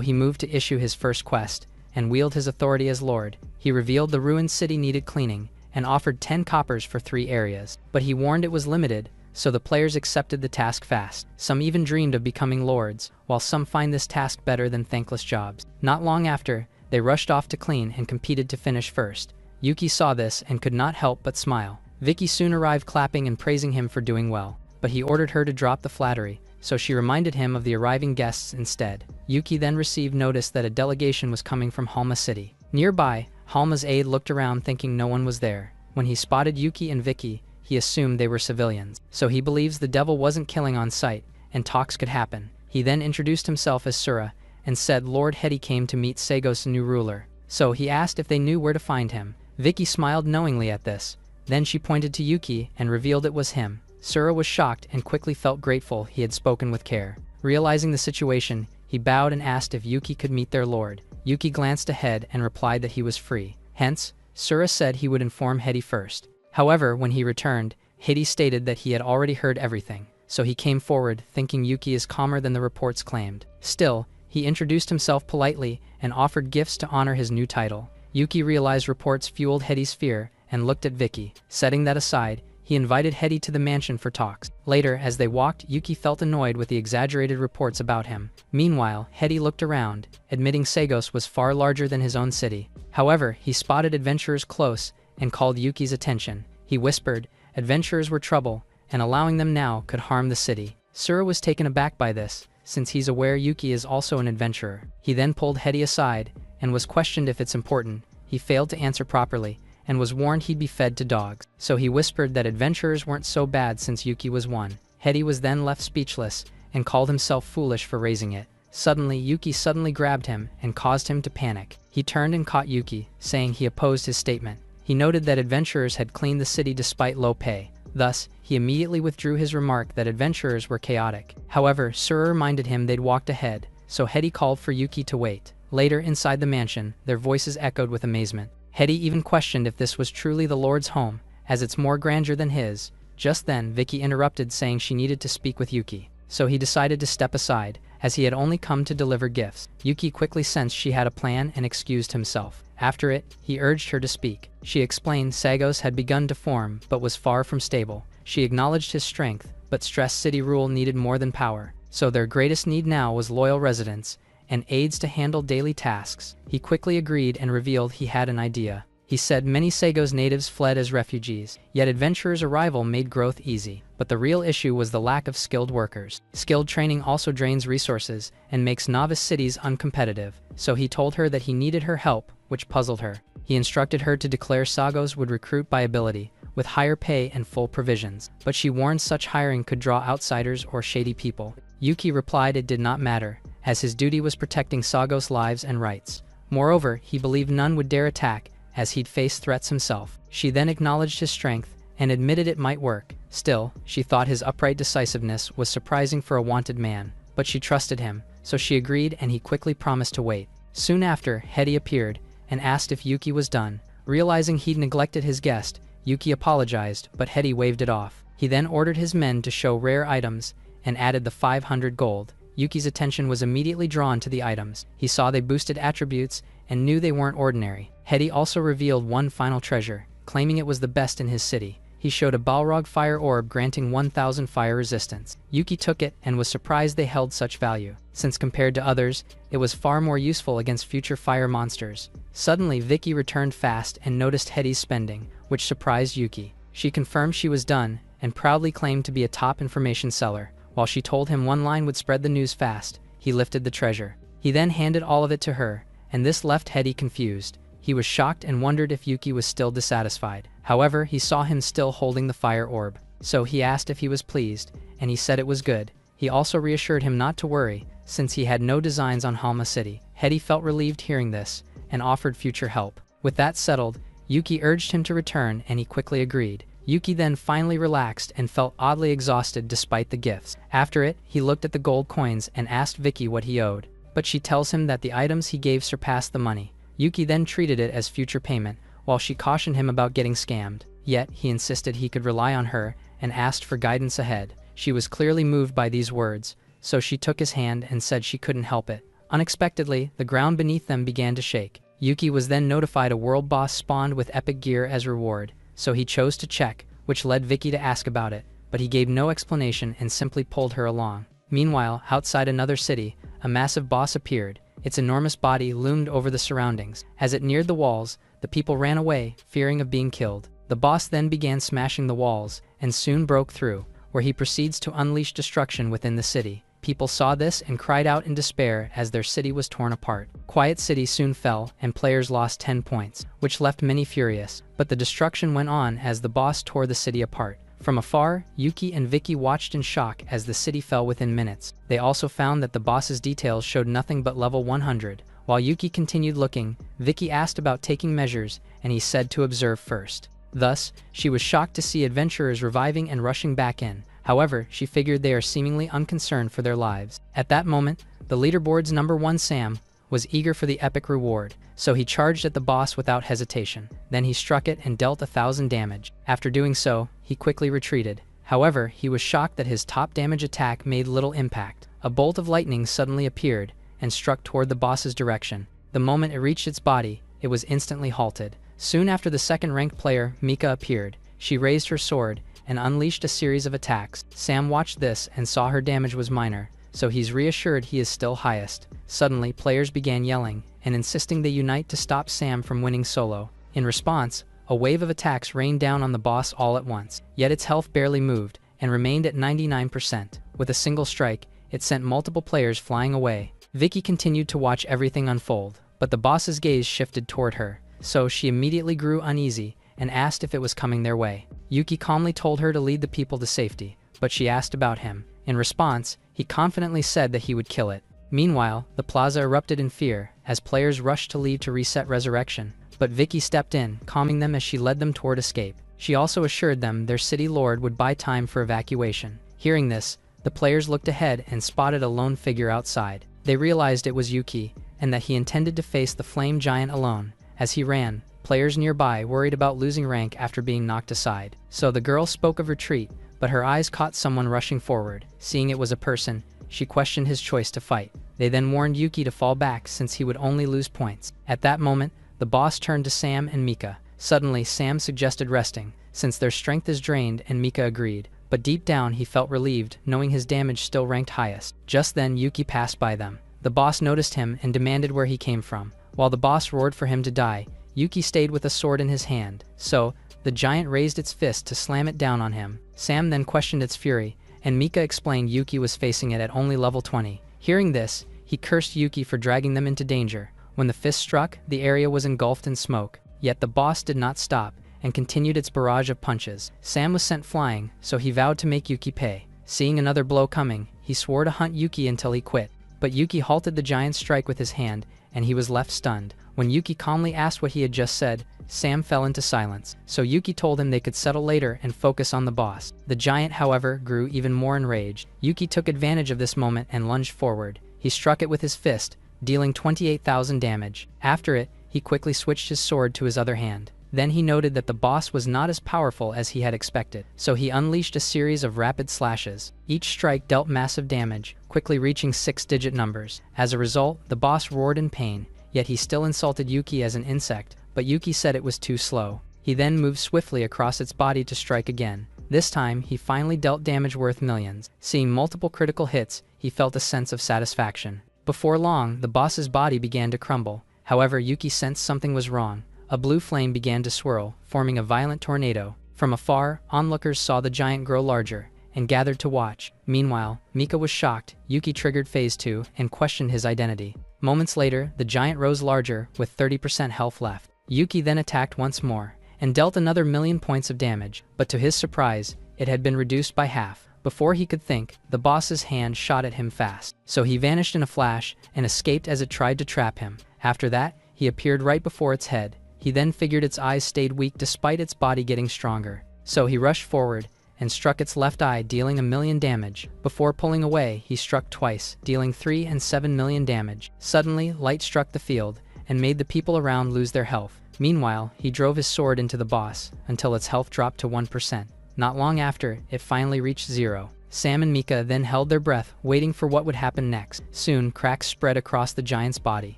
he moved to issue his first quest, and wield his authority as Lord. He revealed the ruined city needed cleaning, and offered 10 coppers for 3 areas. But he warned it was limited, so the players accepted the task fast. Some even dreamed of becoming lords, while some find this task better than thankless jobs. Not long after, they rushed off to clean and competed to finish first. Yuki saw this and could not help but smile. Vicky soon arrived clapping and praising him for doing well, but he ordered her to drop the flattery, so she reminded him of the arriving guests instead. Yuki then received notice that a delegation was coming from Halma City. Nearby, Halma's aide looked around thinking no one was there. When he spotted Yuki and Vicky, he assumed they were civilians. So he believes the devil wasn't killing on sight, and talks could happen. He then introduced himself as Asura, and said Lord Hedy came to meet Sagos' new ruler. So he asked if they knew where to find him. Vicky smiled knowingly at this. Then she pointed to Yuki and revealed it was him. Asura was shocked and quickly felt grateful he had spoken with care. Realizing the situation, he bowed and asked if Yuki could meet their lord. Yuki glanced ahead and replied that he was free. Hence, Asura said he would inform Hedy first. However, when he returned, Hedy stated that he had already heard everything, so he came forward thinking Yuki is calmer than the reports claimed. Still, he introduced himself politely and offered gifts to honor his new title. Yuki realized reports fueled Hedy's fear and looked at Vicky. Setting that aside, he invited Hedy to the mansion for talks. Later, as they walked, Yuki felt annoyed with the exaggerated reports about him. Meanwhile, Hedy looked around, admitting Sagos was far larger than his own city. However, he spotted adventurers close and called Yuki's attention. He whispered, adventurers were trouble, and allowing them now could harm the city. Asura was taken aback by this, since he's aware Yuki is also an adventurer. He then pulled Hedy aside, and was questioned if it's important. He failed to answer properly, and was warned he'd be fed to dogs. So he whispered that adventurers weren't so bad since Yuki was one. Hedy was then left speechless, and called himself foolish for raising it. Suddenly, Yuki grabbed him and caused him to panic. He turned and caught Yuki, saying he opposed his statement. He noted that adventurers had cleaned the city despite low pay. Thus, he immediately withdrew his remark that adventurers were chaotic. However, Asura reminded him they'd walked ahead, so Hedy called for Yuki to wait. Later, inside the mansion, their voices echoed with amazement. Hedy even questioned if this was truly the Lord's home, as it's more grandeur than his. Just then, Vicky interrupted saying she needed to speak with Yuki. So he decided to step aside, as he had only come to deliver gifts. Yuki quickly sensed she had a plan and excused himself. After it, he urged her to speak. She explained Sagos had begun to form, but was far from stable. She acknowledged his strength, but stressed city rule needed more than power. So their greatest need now was loyal residents, and aides to handle daily tasks. He quickly agreed and revealed he had an idea. He said many Sagos natives fled as refugees, yet adventurers' arrival made growth easy. But the real issue was the lack of skilled workers. Skilled training also drains resources and makes novice cities uncompetitive, so he told her that he needed her help, which puzzled her. He instructed her to declare Sagos would recruit by ability, with higher pay and full provisions, but she warned such hiring could draw outsiders or shady people. Yuki replied it did not matter, as his duty was protecting Sagos' lives and rights. Moreover, he believed none would dare attack, as he'd faced threats himself. She then acknowledged his strength and admitted it might work. Still, she thought his upright decisiveness was surprising for a wanted man, but she trusted him, so she agreed and he quickly promised to wait. Soon after, Hedy appeared and asked if Yuki was done. Realizing he'd neglected his guest, Yuki apologized, but Hedy waved it off. He then ordered his men to show rare items and added the 500 gold. Yuki's attention was immediately drawn to the items. He saw they boosted attributes and knew they weren't ordinary. Hedy also revealed one final treasure, claiming it was the best in his city. He showed a Balrog fire orb granting 1000 fire resistance. Yuki took it and was surprised they held such value, since compared to others, it was far more useful against future fire monsters. Suddenly, Vicky returned fast and noticed Hedy's spending, which surprised Yuki. She confirmed she was done and proudly claimed to be a top information seller. While she told him one line would spread the news fast, he lifted the treasure. He then handed all of it to her, and this left Hedy confused. He was shocked and wondered if Yuki was still dissatisfied. However, he saw him still holding the fire orb. So he asked if he was pleased, and he said it was good. He also reassured him not to worry, since he had no designs on Halma City. Hedy felt relieved hearing this, and offered future help. With that settled, Yuki urged him to return and he quickly agreed. Yuki then finally relaxed and felt oddly exhausted despite the gifts. After it, he looked at the gold coins and asked Vicky what he owed. But she tells him that the items he gave surpassed the money. Yuki then treated it as future payment, while she cautioned him about getting scammed. yet he insisted he could rely on her and asked for guidance ahead. She was clearly moved by these words, so she took his hand and said she couldn't help it. Unexpectedly, the ground beneath them began to shake. Yuki was then notified a world boss spawned with epic gear as reward, so he chose to check, which led Vicky to ask about it, but he gave no explanation and simply pulled her along. Meanwhile, outside another city, a massive boss appeared. Its enormous body loomed over the surroundings. As it neared the walls, the people ran away, fearing of being killed. The boss then began smashing the walls, and soon broke through, where he proceeds to unleash destruction within the city. People saw this and cried out in despair as their city was torn apart. Quiet City soon fell, and players lost 10 points, which left many furious, but the destruction went on as the boss tore the city apart. From afar, Yuki and Vicky watched in shock as the city fell within minutes. They also found that the boss's details showed nothing but level 100. While Yuki continued looking, Vicky asked about taking measures, and he said to observe first. Thus, she was shocked to see adventurers reviving and rushing back in. However, she figured they are seemingly unconcerned for their lives. At that moment, the leaderboard's number 1 Sam was eager for the epic reward, so he charged at the boss without hesitation. Then he struck it and dealt 1,000 damage. After doing so, he quickly retreated. However, he was shocked that his top damage attack made little impact. A bolt of lightning suddenly appeared and struck toward the boss's direction. The moment it reached its body, it was instantly halted. Soon after, the second-ranked player, Mika, appeared. She raised her sword and unleashed a series of attacks. Sam watched this and saw her damage was minor, so he's reassured he is still highest. Suddenly, players began yelling and insisting they unite to stop Sam from winning solo. In response, a wave of attacks rained down on the boss all at once, yet its health barely moved and remained at 99%. With a single strike, it sent multiple players flying away. Vicky continued to watch everything unfold, but the boss's gaze shifted toward her, so she immediately grew uneasy and asked if it was coming their way. Yuki calmly told her to lead the people to safety, but she asked about him. In response, he confidently said that he would kill it. Meanwhile, the plaza erupted in fear as players rushed to leave to reset Resurrection, but Vicky stepped in, calming them as she led them toward escape. She also assured them their city lord would buy time for evacuation. Hearing this, the players looked ahead and spotted a lone figure outside. They realized it was Yuki, and that he intended to face the flame giant alone. As he ran, players nearby worried about losing rank after being knocked aside. So the girl spoke of retreat, but her eyes caught someone rushing forward. Seeing it was a person, she questioned his choice to fight. They then warned Yuki to fall back since he would only lose points. At that moment, the boss turned to Sam and Mika. Suddenly, Sam suggested resting, since their strength is drained, and Mika agreed. But deep down he felt relieved, knowing his damage still ranked highest. Just then Yuki passed by them. The boss noticed him and demanded where he came from. While the boss roared for him to die, Yuki stayed with a sword in his hand, so the giant raised its fist to slam it down on him. Sam then questioned its fury, and Mika explained Yuki was facing it at only level 20. Hearing this, he cursed Yuki for dragging them into danger. When the fist struck, the area was engulfed in smoke. Yet the boss did not stop and continued its barrage of punches. Sam was sent flying, so he vowed to make Yuki pay. Seeing another blow coming, he swore to hunt Yuki until he quit. But Yuki halted the giant's strike with his hand, and he was left stunned. When Yuki calmly asked what he had just said, Sam fell into silence. So Yuki told him they could settle later and focus on the boss. The giant, however, grew even more enraged. Yuki took advantage of this moment and lunged forward. He struck it with his fist, dealing 28,000 damage. After it, he quickly switched his sword to his other hand. Then he noted that the boss was not as powerful as he had expected, so he unleashed a series of rapid slashes. Each strike dealt massive damage, quickly reaching 6-digit numbers. As a result, the boss roared in pain, yet he still insulted Yuki as an insect, but Yuki said it was too slow. He then moved swiftly across its body to strike again. This time, he finally dealt damage worth millions. Seeing multiple critical hits, he felt a sense of satisfaction. Before long, the boss's body began to crumble. However, Yuki sensed something was wrong. A blue flame began to swirl, forming a violent tornado. From afar, onlookers saw the giant grow larger and gathered to watch. Meanwhile, Mika was shocked. Yuki triggered phase 2 and questioned his identity. Moments later, the giant rose larger with 30% health left. Yuki then attacked once more and dealt another 1,000,000 points of damage, but to his surprise, it had been reduced by half. Before he could think, the boss's hand shot at him fast, so he vanished in a flash and escaped as it tried to trap him. After that, he appeared right before its head. He then figured its eyes stayed weak despite its body getting stronger, so he rushed forward and struck its left eye, dealing 1,000,000 damage. Before pulling away, he struck twice, dealing 3 and 7 million damage. Suddenly, light struck the field and made the people around lose their health. Meanwhile, he drove his sword into the boss until its health dropped to 1%. Not long after, it finally reached 0. Sam and Mika then held their breath, waiting for what would happen next. Soon, cracks spread across the giant's body,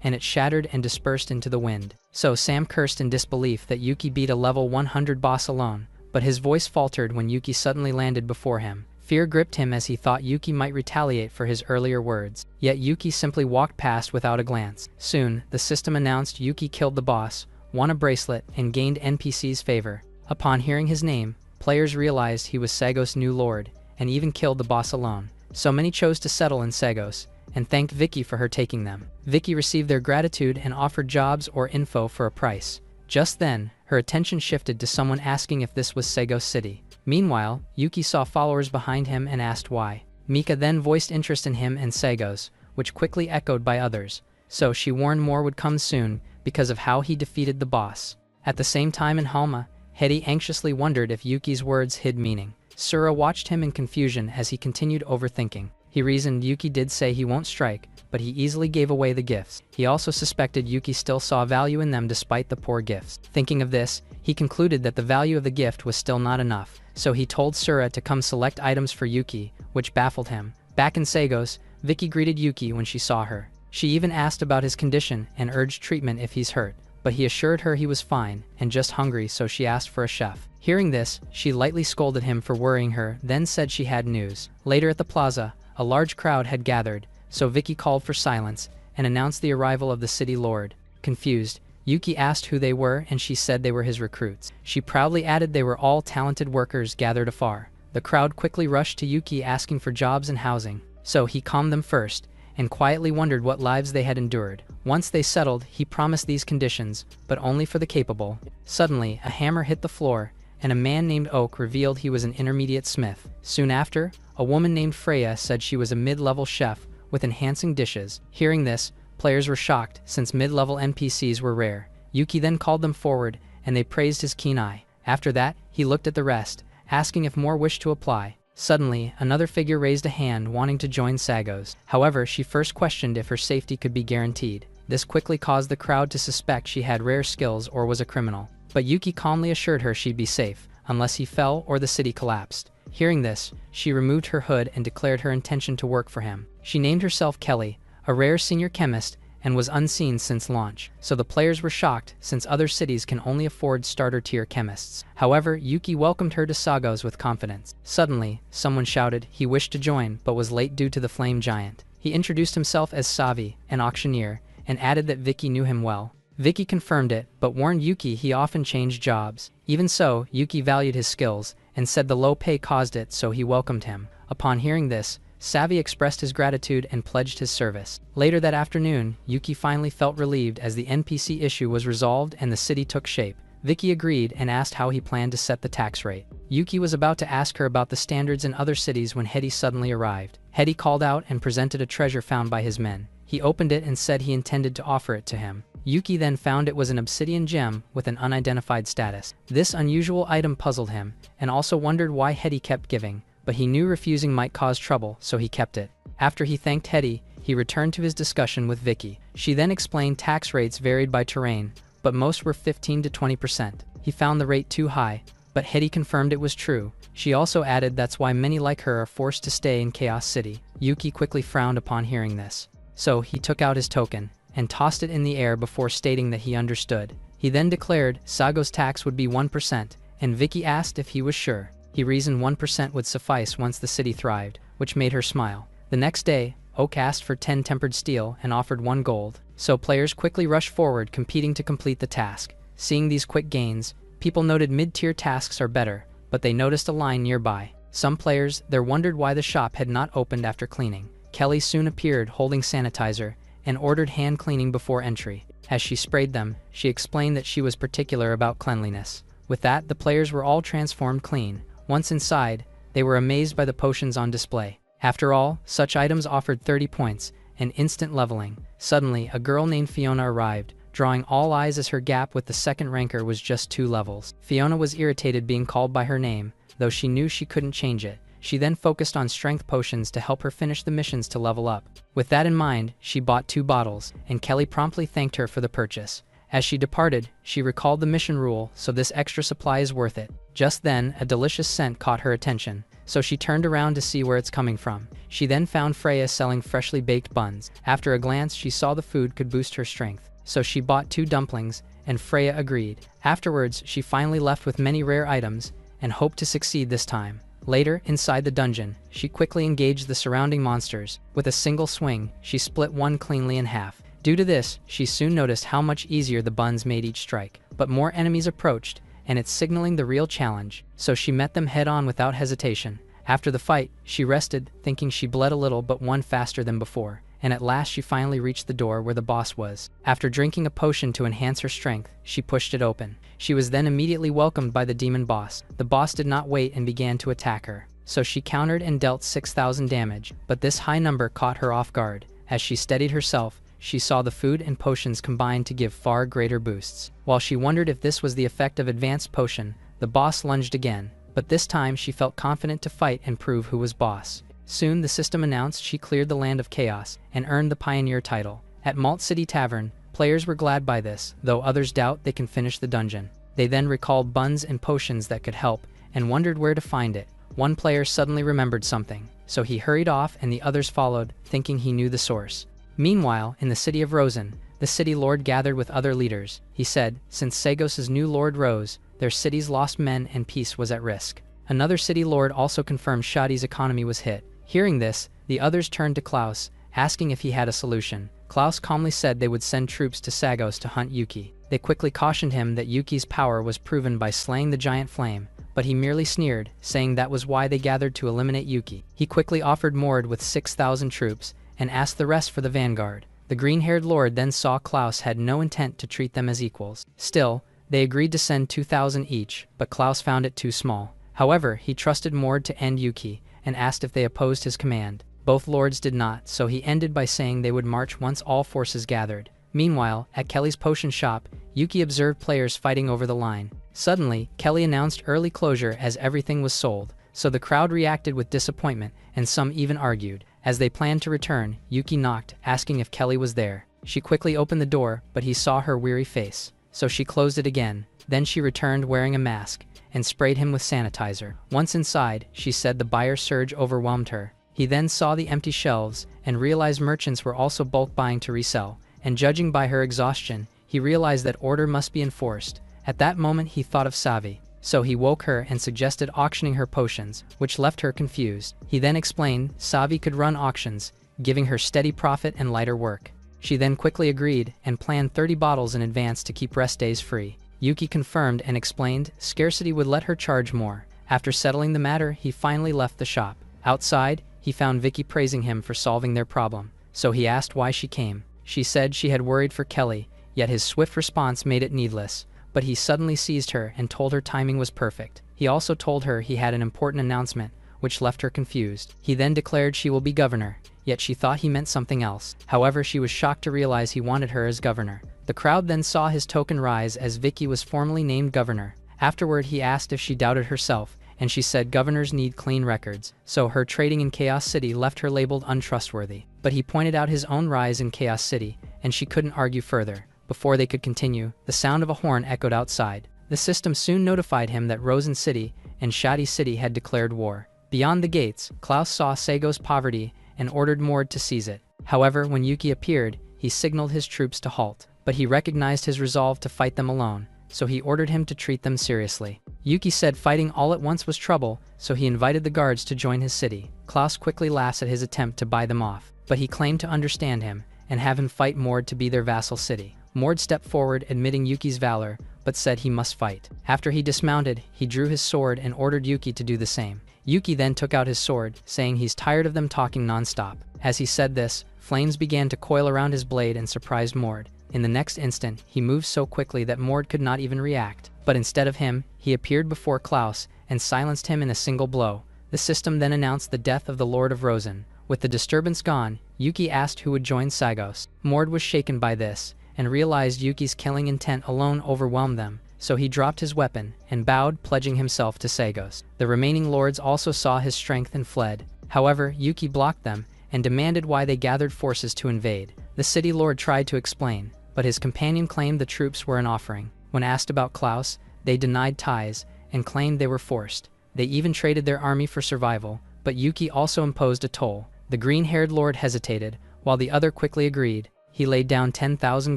and it shattered and dispersed into the wind. So Sam cursed in disbelief that Yuki beat a level 100 boss alone, but his voice faltered when Yuki suddenly landed before him. Fear gripped him as he thought Yuki might retaliate for his earlier words. Yet Yuki simply walked past without a glance. Soon, the system announced Yuki killed the boss, won a bracelet, and gained NPC's favor. Upon hearing his name, players realized he was Sagos' new lord, and even killed the boss alone. So many chose to settle in Sagos, and thanked Vicky for her taking them. Vicky received their gratitude and offered jobs or info for a price. Just then, her attention shifted to someone asking if this was Sagos City. Meanwhile, Yuki saw followers behind him and asked why. Mika then voiced interest in him and Sagos, which quickly echoed by others. So she warned more would come soon because of how he defeated the boss. At the same time in Halma, Hedy anxiously wondered if Yuki's words hid meaning. Sura watched him in confusion as he continued overthinking. He reasoned Yuki did say he won't strike, but he easily gave away the gifts. He also suspected Yuki still saw value in them despite the poor gifts. Thinking of this, he concluded that the value of the gift was still not enough, so he told Sura to come select items for Yuki, which baffled him. Back in Sagos, Vicky greeted Yuki when she saw her. She even asked about his condition and urged treatment if he's hurt, but he assured her he was fine and just hungry, so she asked for a chef. Hearing this, she lightly scolded him for worrying her, then said she had news. Later at the plaza, a large crowd had gathered, so Vicky called for silence and announced the arrival of the city lord. Confused, Yuki asked who they were and she said they were his recruits. She proudly added they were all talented workers gathered afar. The crowd quickly rushed to Yuki asking for jobs and housing, so he calmed them first and quietly wondered what lives they had endured. Once they settled, he promised these conditions, but only for the capable. Suddenly, a hammer hit the floor, and a man named Oak revealed he was an intermediate smith. Soon after, a woman named Freya said she was a mid-level chef with enhancing dishes. Hearing this, players were shocked since mid-level NPCs were rare. Yuki then called them forward, and they praised his keen eye. After that, he looked at the rest, asking if more wished to apply. Suddenly, another figure raised a hand wanting to join Sagos. However, she first questioned if her safety could be guaranteed. This quickly caused the crowd to suspect she had rare skills or was a criminal. But Yuki calmly assured her she'd be safe, unless he fell or the city collapsed. Hearing this, she removed her hood and declared her intention to work for him. She named herself Kelly, a rare senior chemist, and was unseen since launch, so the players were shocked since other cities can only afford starter-tier chemists. However, Yuki welcomed her to Sagos with confidence. Suddenly, someone shouted he wished to join but was late due to the flame giant. He introduced himself as Savi, an auctioneer, and added that Vicky knew him well. Vicky confirmed it, but warned Yuki he often changed jobs. Even so, Yuki valued his skills, and said the low pay caused it, so he welcomed him. Upon hearing this, Savi expressed his gratitude and pledged his service. Later that afternoon, Yuki finally felt relieved as the NPC issue was resolved and the city took shape. Vicky agreed and asked how he planned to set the tax rate. Yuki was about to ask her about the standards in other cities when Hedy suddenly arrived. Hedy called out and presented a treasure found by his men. He opened it and said he intended to offer it to him. Yuki then found it was an obsidian gem with an unidentified status. This unusual item puzzled him, and also wondered why Hedy kept giving, but he knew refusing might cause trouble, so he kept it. After he thanked Hedy, he returned to his discussion with Vicky. She then explained tax rates varied by terrain, but most were 15 to 20%. He found the rate too high, but Hedy confirmed it was true. She also added that's why many like her are forced to stay in Chaos City. Yuki quickly frowned upon hearing this, so he took out his token and tossed it in the air before stating that he understood. He then declared Sago's tax would be 1%, and Vicky asked if he was sure. He reasoned 1% would suffice once the city thrived, which made her smile. The next day, Oak asked for 10 tempered steel and offered 1 gold, so players quickly rushed forward competing to complete the task. Seeing these quick gains, people noted mid-tier tasks are better, but they noticed a line nearby. Some players there wondered why the shop had not opened after cleaning. Kelly soon appeared holding sanitizer and ordered hand cleaning before entry. As she sprayed them, she explained that she was particular about cleanliness. With that, the players were all transformed clean. Once inside, they were amazed by the potions on display. After all, such items offered 30 points and instant leveling. Suddenly, a girl named Fiona arrived, drawing all eyes as her gap with the second ranker was just 2 levels. Fiona was irritated being called by her name, though she knew she couldn't change it. She then focused on strength potions to help her finish the missions to level up. With that in mind, she bought 2 bottles, and Kelly promptly thanked her for the purchase. As she departed, she recalled the mission rule, so this extra supply is worth it. Just then, a delicious scent caught her attention, so she turned around to see where it's coming from. She then found Freya selling freshly baked buns. After a glance, she saw the food could boost her strength, so she bought 2 dumplings, and Freya agreed. Afterwards, she finally left with many rare items, and hoped to succeed this time. Later, inside the dungeon, she quickly engaged the surrounding monsters. With a single swing, she split one cleanly in half. Due to this, she soon noticed how much easier the buns made each strike. But more enemies approached, and it's signaling the real challenge, so she met them head-on without hesitation. After the fight, she rested, thinking she bled a little but won faster than before, and at last she finally reached the door where the boss was. After drinking a potion to enhance her strength, she pushed it open. She was then immediately welcomed by the demon boss. The boss did not wait and began to attack her, so she countered and dealt 6,000 damage, but this high number caught her off guard. As she steadied herself, she saw the food and potions combined to give far greater boosts. While she wondered if this was the effect of advanced potion, the boss lunged again, but this time she felt confident to fight and prove who was boss. Soon the system announced she cleared the land of chaos and earned the pioneer title. At Malt City Tavern, players were glad by this, though others doubt they can finish the dungeon. They then recalled buns and potions that could help and wondered where to find it. One player suddenly remembered something, so he hurried off and the others followed, thinking he knew the source. Meanwhile, in the city of Rosen, the city lord gathered with other leaders. He said, since Sagos's new lord rose, their city's lost men and peace was at risk. Another city lord also confirmed Shadi's economy was hit. Hearing this, the others turned to Klaus, asking if he had a solution. Klaus calmly said they would send troops to Sagos to hunt Yuki. They quickly cautioned him that Yuki's power was proven by slaying the giant flame, but he merely sneered, saying that was why they gathered to eliminate Yuki. He quickly offered Mord with 6,000 troops, and asked the rest for the vanguard. The green-haired lord then saw Klaus had no intent to treat them as equals. Still, they agreed to send 2,000 each, but Klaus found it too small. However, he trusted Mord to end Yuki, and asked if they opposed his command. Both lords did not, so he ended by saying they would march once all forces gathered. Meanwhile, at Kelly's potion shop, Yuki observed players fighting over the line. Suddenly, Kelly announced early closure as everything was sold, so the crowd reacted with disappointment, and some even argued. As they planned to return, Yuki knocked, asking if Kelly was there. She quickly opened the door, but he saw her weary face, so she closed it again. Then she returned wearing a mask, and sprayed him with sanitizer. Once inside, she said the buyer surge overwhelmed her. He then saw the empty shelves, and realized merchants were also bulk buying to resell, and judging by her exhaustion, he realized that order must be enforced. At that moment he thought of Savi, so he woke her and suggested auctioning her potions, which left her confused. He then explained Savi could run auctions, giving her steady profit and lighter work. She then quickly agreed and planned 30 bottles in advance to keep rest days free. Yuki confirmed and explained scarcity would let her charge more. After settling the matter, he finally left the shop. Outside, he found Vicky praising him for solving their problem, so he asked why she came. She said she had worried for Kelly, yet his swift response made it needless. But he suddenly seized her and told her timing was perfect. He also told her he had an important announcement, which left her confused. He then declared she will be governor, yet she thought he meant something else. However, she was shocked to realize he wanted her as governor. The crowd then saw his token rise as Vicky was formally named governor. Afterward, he asked if she doubted herself, and she said governors need clean records, so her trading in Chaos City left her labeled untrustworthy. But he pointed out his own rise in Chaos City, and she couldn't argue further. Before they could continue, the sound of a horn echoed outside. The system soon notified him that Rosen City and Shadi City had declared war. Beyond the gates, Klaus saw Sagos' poverty and ordered Mord to seize it. However, when Yuki appeared, he signaled his troops to halt, but he recognized his resolve to fight them alone, so he ordered him to treat them seriously. Yuki said fighting all at once was trouble, so he invited the guards to join his city. Klaus quickly laughs at his attempt to buy them off, but he claimed to understand him and have him fight Mord to be their vassal city. Mord stepped forward admitting Yuki's valor, but said he must fight. After he dismounted, he drew his sword and ordered Yuki to do the same. Yuki then took out his sword, saying he's tired of them talking non-stop. As he said this, flames began to coil around his blade and surprised Mord. In the next instant, he moved so quickly that Mord could not even react. But instead of him, he appeared before Klaus and silenced him in a single blow. The system then announced the death of the Lord of Rosen. With the disturbance gone, Yuki asked who would join Sagos. Mord was shaken by this, and realized Yuki's killing intent alone overwhelmed them, so he dropped his weapon and bowed, pledging himself to Sagos. The remaining lords also saw his strength and fled. However, Yuki blocked them and demanded why they gathered forces to invade. The city lord tried to explain, but his companion claimed the troops were an offering. When asked about Klaus, they denied ties and claimed they were forced. They even traded their army for survival, but Yuki also imposed a toll. The green-haired lord hesitated, while the other quickly agreed. He laid down 10,000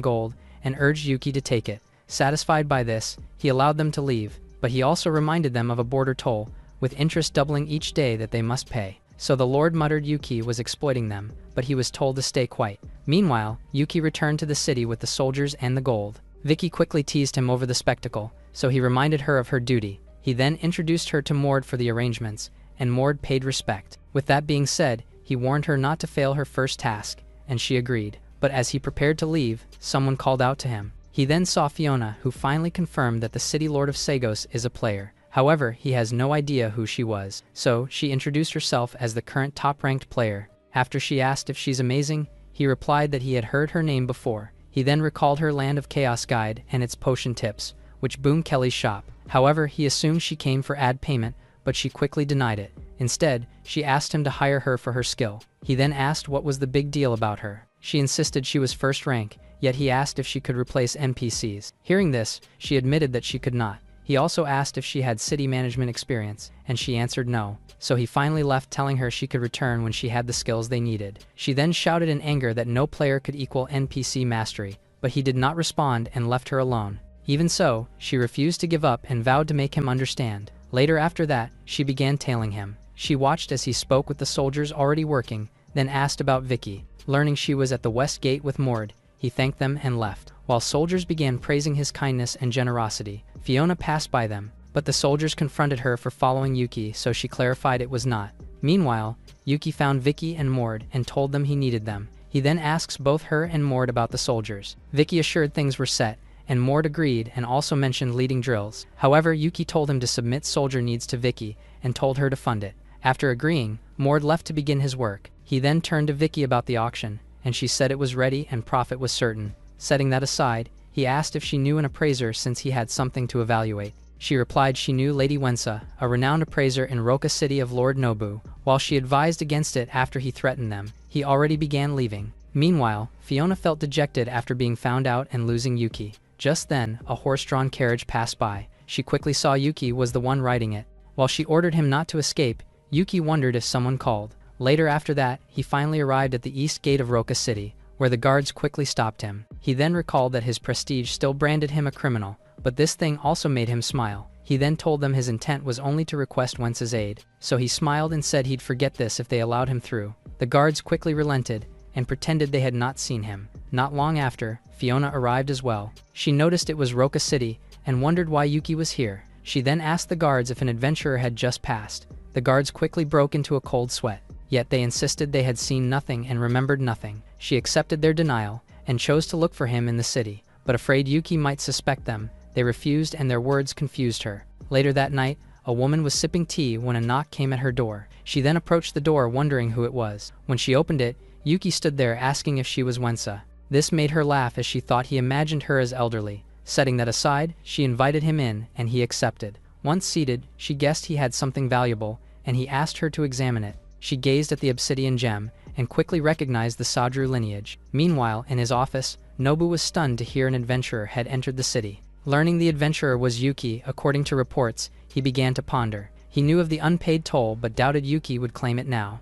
gold and urged Yuki to take it. Satisfied by this, he allowed them to leave, but he also reminded them of a border toll, with interest doubling each day that they must pay. So the lord muttered Yuki was exploiting them, but he was told to stay quiet. Meanwhile, Yuki returned to the city with the soldiers and the gold. Vicky quickly teased him over the spectacle, so he reminded her of her duty. He then introduced her to Mord for the arrangements, and Mord paid respect. With that being said, he warned her not to fail her first task, and she agreed. But as he prepared to leave, someone called out to him. He then saw Fiona, who finally confirmed that the city lord of Sagos is a player. However, he has no idea who she was, so she introduced herself as the current top-ranked player. After she asked if she's amazing, he replied that he had heard her name before. He then recalled her Land of Chaos guide and its potion tips, which boomed Kelly's shop. However, he assumed she came for ad payment, but she quickly denied it. Instead, she asked him to hire her for her skill. He then asked what was the big deal about her. She insisted she was first rank, yet he asked if she could replace NPCs. Hearing this, she admitted that she could not. He also asked if she had city management experience, and she answered no, so he finally left, telling her she could return when she had the skills they needed. She then shouted in anger that no player could equal NPC mastery, but he did not respond and left her alone. Even so, she refused to give up and vowed to make him understand. Later after that, she began tailing him. She watched as he spoke with the soldiers already working, then asked about Vicky. Learning she was at the west gate with Mord, he thanked them and left. While soldiers began praising his kindness and generosity, Fiona passed by them, but the soldiers confronted her for following Yuki, so she clarified it was not. Meanwhile, Yuki found Vicky and Mord and told them he needed them. He then asks both her and Mord about the soldiers. Vicky assured things were set, and Mord agreed and also mentioned leading drills. However, Yuki told him to submit soldier needs to Vicky and told her to fund it. After agreeing, Mord left to begin his work. He then turned to Vicky about the auction, and she said it was ready and profit was certain. Setting that aside, he asked if she knew an appraiser since he had something to evaluate. She replied she knew Lady Wensa, a renowned appraiser in Roka City of Lord Nobu. While she advised against it after he threatened them, he already began leaving. Meanwhile, Fiona felt dejected after being found out and losing Yuki. Just then, a horse-drawn carriage passed by. She quickly saw Yuki was the one riding it. While she ordered him not to escape, Yuki wondered if someone called. Later after that, he finally arrived at the east gate of Roka City, where the guards quickly stopped him. He then recalled that his prestige still branded him a criminal, but this thing also made him smile. He then told them his intent was only to request Wensa's aid, so he smiled and said he'd forget this if they allowed him through. The guards quickly relented and pretended they had not seen him. Not long after, Fiona arrived as well. She noticed it was Roka City and wondered why Yuki was here. She then asked the guards if an adventurer had just passed. The guards quickly broke into a cold sweat, yet they insisted they had seen nothing and remembered nothing. She accepted their denial and chose to look for him in the city, but afraid Yuki might suspect them, they refused and their words confused her. Later that night, a woman was sipping tea when a knock came at her door. She then approached the door wondering who it was. When she opened it, Yuki stood there asking if she was Wensa. This made her laugh as she thought he imagined her as elderly. Setting that aside, she invited him in and he accepted. Once seated, she guessed he had something valuable and he asked her to examine it. She gazed at the obsidian gem and quickly recognized the Sadru lineage. Meanwhile, in his office, Nobu was stunned to hear an adventurer had entered the city. Learning the adventurer was Yuki, according to reports, he began to ponder. He knew of the unpaid toll but doubted Yuki would claim it now.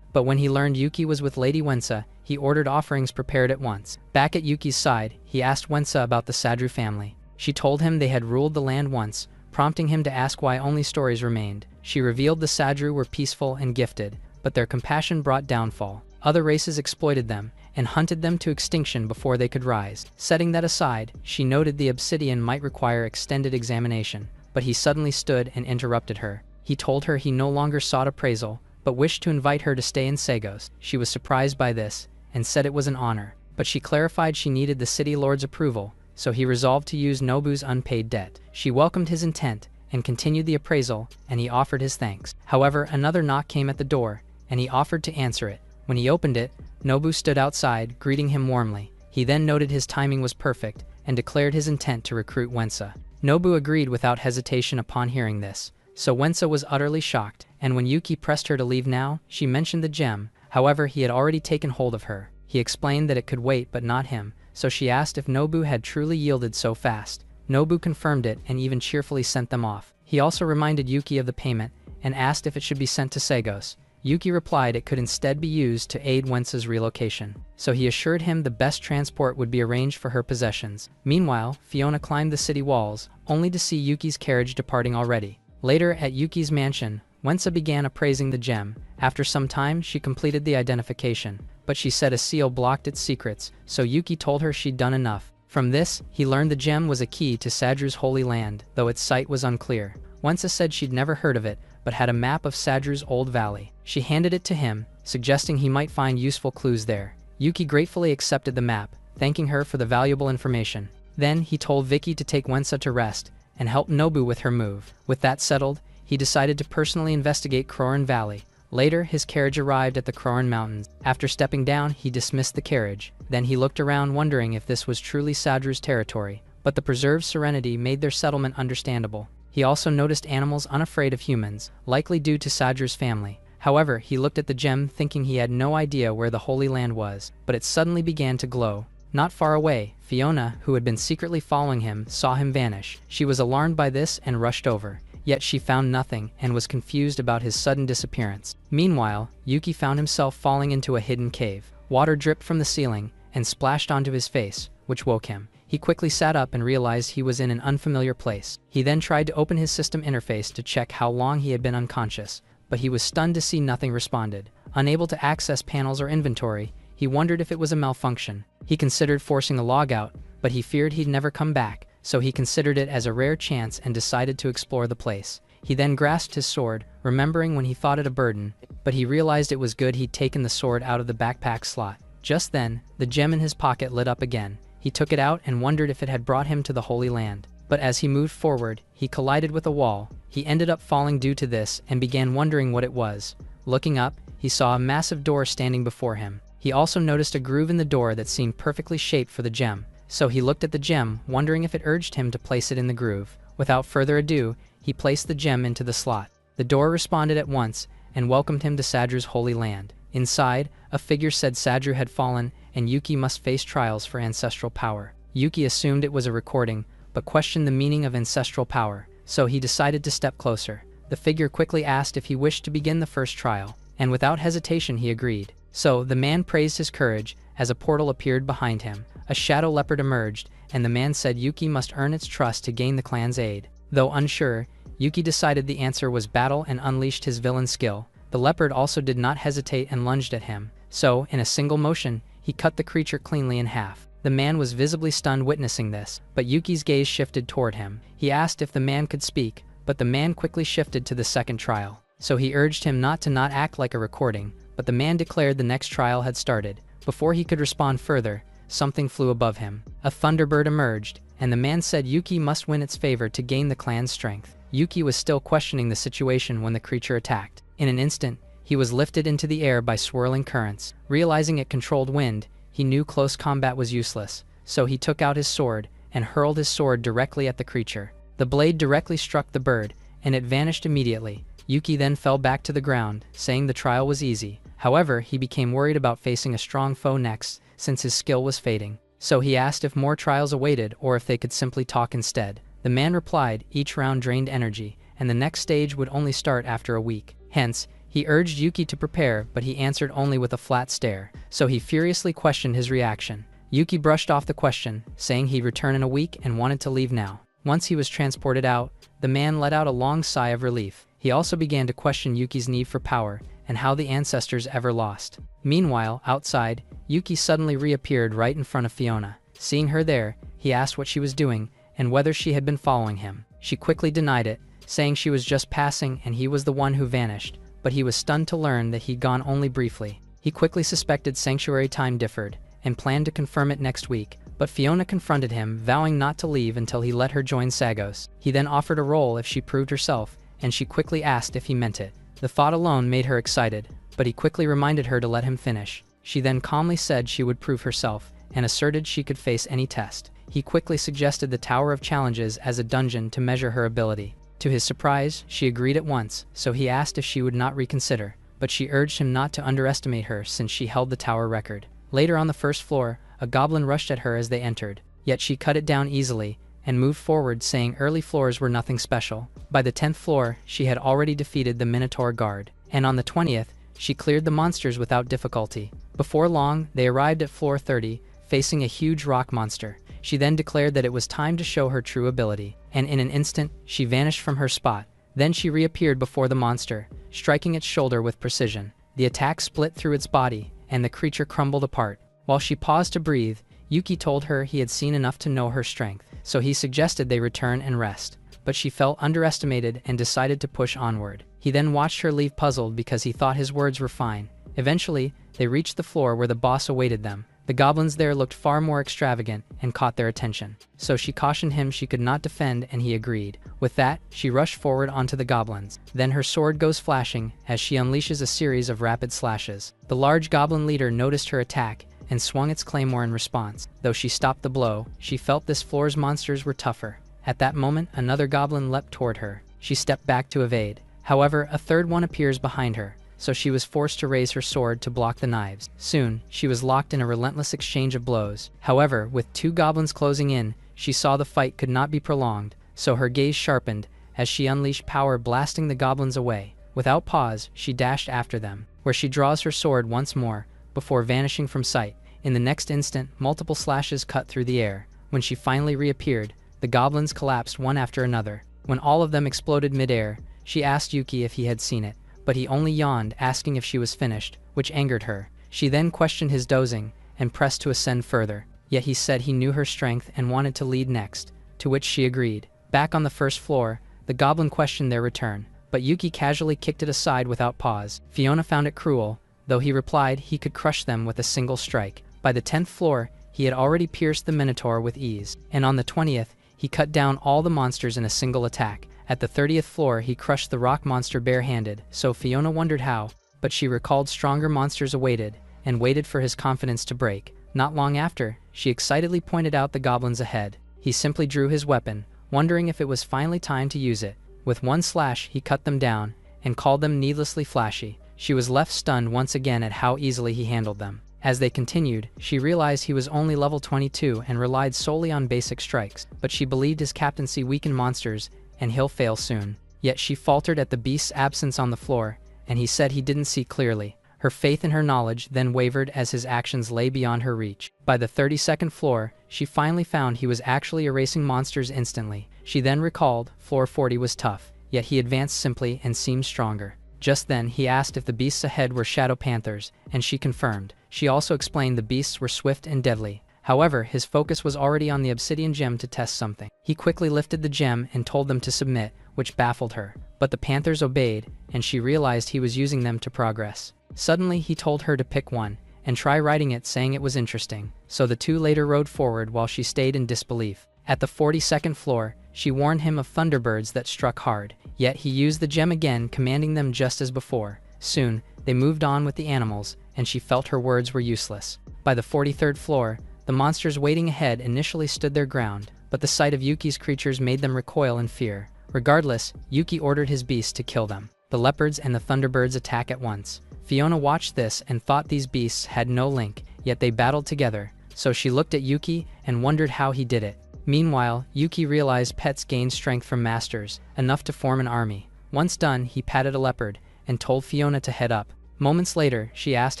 But when he learned Yuki was with Lady Wensa, he ordered offerings prepared at once. Back at Yuki's side, he asked Wensa about the Sadru family. She told him they had ruled the land once, prompting him to ask why only stories remained. She revealed the Sadru were peaceful and gifted, but their compassion brought downfall. Other races exploited them and hunted them to extinction before they could rise. Setting that aside, she noted the obsidian might require extended examination, but he suddenly stood and interrupted her. He told her he no longer sought appraisal, but wished to invite her to stay in Sagos. She was surprised by this and said it was an honor, but she clarified she needed the city lord's approval, so he resolved to use Nobu's unpaid debt. She welcomed his intent and continued the appraisal, and he offered his thanks. However, another knock came at the door, and he offered to answer it. When he opened it, Nobu stood outside, greeting him warmly. He then noted his timing was perfect and declared his intent to recruit Wensa. Nobu agreed without hesitation upon hearing this, so Wensa was utterly shocked, and when Yuki pressed her to leave now, she mentioned the gem. However, he had already taken hold of her. He explained that it could wait but not him, so she asked if Nobu had truly yielded so fast. Nobu confirmed it and even cheerfully sent them off. He also reminded Yuki of the payment and asked if it should be sent to Sagos. Yuki replied it could instead be used to aid Wensa's relocation, so he assured him the best transport would be arranged for her possessions. Meanwhile, Fiona climbed the city walls, only to see Yuki's carriage departing already. Later, at Yuki's mansion, Wensa began appraising the gem. After some time, she completed the identification, but she said a seal blocked its secrets, so Yuki told her she'd done enough. From this, he learned the gem was a key to Sadru's holy land, though its site was unclear. Wensa said she'd never heard of it, but had a map of Sadru's old valley. She handed it to him, suggesting he might find useful clues there. Yuki gratefully accepted the map, thanking her for the valuable information. Then, he told Vicky to take Wensa to rest and help Nobu with her move. With that settled, he decided to personally investigate Kroran Valley. Later, his carriage arrived at the Kroran Mountains. After stepping down, he dismissed the carriage. Then he looked around wondering if this was truly Sadru's territory, but the preserved serenity made their settlement understandable. He also noticed animals unafraid of humans, likely due to Sadru's family. However, he looked at the gem thinking he had no idea where the Holy Land was, but it suddenly began to glow. Not far away, Fiona, who had been secretly following him, saw him vanish. She was alarmed by this and rushed over. Yet she found nothing and was confused about his sudden disappearance. Meanwhile, Yuki found himself falling into a hidden cave. Water dripped from the ceiling and splashed onto his face, which woke him. He quickly sat up and realized he was in an unfamiliar place. He then tried to open his system interface to check how long he had been unconscious, but he was stunned to see nothing responded. Unable to access panels or inventory, he wondered if it was a malfunction. He considered forcing a logout, but he feared he'd never come back, so he considered it as a rare chance and decided to explore the place. He then grasped his sword, remembering when he thought it a burden, but he realized it was good he'd taken the sword out of the backpack slot. Just then, the gem in his pocket lit up again. He took it out and wondered if it had brought him to the Holy Land. But as he moved forward, he collided with a wall. He ended up falling due to this and began wondering what it was. Looking up, he saw a massive door standing before him. He also noticed a groove in the door that seemed perfectly shaped for the gem. So he looked at the gem, wondering if it urged him to place it in the groove. Without further ado, he placed the gem into the slot. The door responded at once and welcomed him to Sadru's Holy Land. Inside, a figure said Sadru had fallen and Yuki must face trials for ancestral power. Yuki assumed it was a recording, but questioned the meaning of ancestral power, so he decided to step closer. The figure quickly asked if he wished to begin the first trial, and without hesitation he agreed. So, the man praised his courage as a portal appeared behind him. A shadow leopard emerged, and the man said Yuki must earn its trust to gain the clan's aid. Though unsure, Yuki decided the answer was battle and unleashed his villain skill. The leopard also did not hesitate and lunged at him. So, in a single motion, he cut the creature cleanly in half. The man was visibly stunned witnessing this, but Yuki's gaze shifted toward him. He asked if the man could speak, but the man quickly shifted to the second trial. So he urged him not act like a recording, but the man declared the next trial had started. Before he could respond further, something flew above him. A thunderbird emerged, and the man said Yuki must win its favor to gain the clan's strength. Yuki was still questioning the situation when the creature attacked. In an instant, he was lifted into the air by swirling currents. Realizing it controlled wind, he knew close combat was useless, so he took out his sword and hurled his sword directly at the creature. The blade directly struck the bird, and it vanished immediately. Yuki then fell back to the ground, saying the trial was easy. However, he became worried about facing a strong foe next, since his skill was fading. So he asked if more trials awaited or if they could simply talk instead. The man replied, each round drained energy, and the next stage would only start after a week. Hence, he urged Yuki to prepare, but he answered only with a flat stare, so he furiously questioned his reaction. Yuki brushed off the question, saying he'd return in a week and wanted to leave now. Once he was transported out, the man let out a long sigh of relief. He also began to question Yuki's need for power and how the ancestors ever lost. Meanwhile, outside, Yuki suddenly reappeared right in front of Fiona. Seeing her there, he asked what she was doing and whether she had been following him. She quickly denied it, saying she was just passing and he was the one who vanished, but he was stunned to learn that he'd gone only briefly. He quickly suspected sanctuary time differed and planned to confirm it next week, but Fiona confronted him, vowing not to leave until he let her join Sagos. He then offered a role if she proved herself, and she quickly asked if he meant it. The thought alone made her excited, but he quickly reminded her to let him finish. She then calmly said she would prove herself, and asserted she could face any test. He quickly suggested the Tower of Challenges as a dungeon to measure her ability. To his surprise, she agreed at once, so he asked if she would not reconsider, but she urged him not to underestimate her since she held the tower record. Later on the first floor, a goblin rushed at her as they entered, yet she cut it down easily and moved forward, saying early floors were nothing special. By the 10th floor, she had already defeated the Minotaur guard, and on the 20th, she cleared the monsters without difficulty. Before long, they arrived at floor 30, facing a huge rock monster. She then declared that it was time to show her true ability, and in an instant, she vanished from her spot. Then she reappeared before the monster, striking its shoulder with precision. The attack split through its body, and the creature crumbled apart. While she paused to breathe, Yuki told her he had seen enough to know her strength, so he suggested they return and rest. But she felt underestimated and decided to push onward. He then watched her leave puzzled because he thought his words were fine. Eventually, they reached the floor where the boss awaited them. The goblins there looked far more extravagant and caught their attention. So she cautioned him she could not defend, and he agreed. With that, she rushed forward onto the goblins. Then her sword goes flashing as she unleashes a series of rapid slashes. The large goblin leader noticed her attack and swung its claymore in response. Though she stopped the blow, she felt this floor's monsters were tougher. At that moment, another goblin leapt toward her. She stepped back to evade. However, a third one appears behind her, so she was forced to raise her sword to block the knives. Soon, she was locked in a relentless exchange of blows. However, with two goblins closing in, she saw the fight could not be prolonged, so her gaze sharpened as she unleashed power, blasting the goblins away. Without pause, she dashed after them, where she draws her sword once more, before vanishing from sight. In the next instant, multiple slashes cut through the air. When she finally reappeared, the goblins collapsed one after another. When all of them exploded mid-air, she asked Yuki if he had seen it, but he only yawned, asking if she was finished, which angered her. She then questioned his dozing and pressed to ascend further, yet he said he knew her strength and wanted to lead next, to which she agreed. Back on the first floor, the goblin questioned their return, but Yuki casually kicked it aside without pause. Fiona found it cruel, though he replied he could crush them with a single strike. By the 10th floor, he had already pierced the Minotaur with ease, and on the 20th, he cut down all the monsters in a single attack. At the 30th floor, he crushed the rock monster barehanded, so Fiona wondered how, but she recalled stronger monsters awaited, and waited for his confidence to break. Not long after, she excitedly pointed out the goblins ahead. He simply drew his weapon, wondering if it was finally time to use it. With one slash, he cut them down, and called them needlessly flashy. She was left stunned once again at how easily he handled them. As they continued, she realized he was only level 22 and relied solely on basic strikes, but she believed his captaincy weakened monsters, and he'll fail soon. Yet she faltered at the beast's absence on the floor, and he said he didn't see clearly. Her faith in her knowledge then wavered as his actions lay beyond her reach. By the 32nd floor, she finally found he was actually erasing monsters instantly. She then recalled, floor 40 was tough, yet he advanced simply and seemed stronger. Just then, he asked if the beasts ahead were shadow panthers, and she confirmed. She also explained the beasts were swift and deadly. However, his focus was already on the obsidian gem to test something. He quickly lifted the gem and told them to submit, which baffled her. But the panthers obeyed, and she realized he was using them to progress. Suddenly, he told her to pick one and try riding it, saying it was interesting. So the two later rode forward while she stayed in disbelief. At the 42nd floor, she warned him of thunderbirds that struck hard, yet he used the gem again, commanding them just as before. Soon, they moved on with the animals, and she felt her words were useless. By the 43rd floor, the monsters waiting ahead initially stood their ground, but the sight of Yuki's creatures made them recoil in fear. Regardless, Yuki ordered his beasts to kill them. The leopards and the thunderbirds attack at once. Fiona watched this and thought these beasts had no link, yet they battled together, so she looked at Yuki and wondered how he did it. Meanwhile, Yuki realized pets gained strength from masters, enough to form an army. Once done, he patted a leopard and told Fiona to head up. Moments later, she asked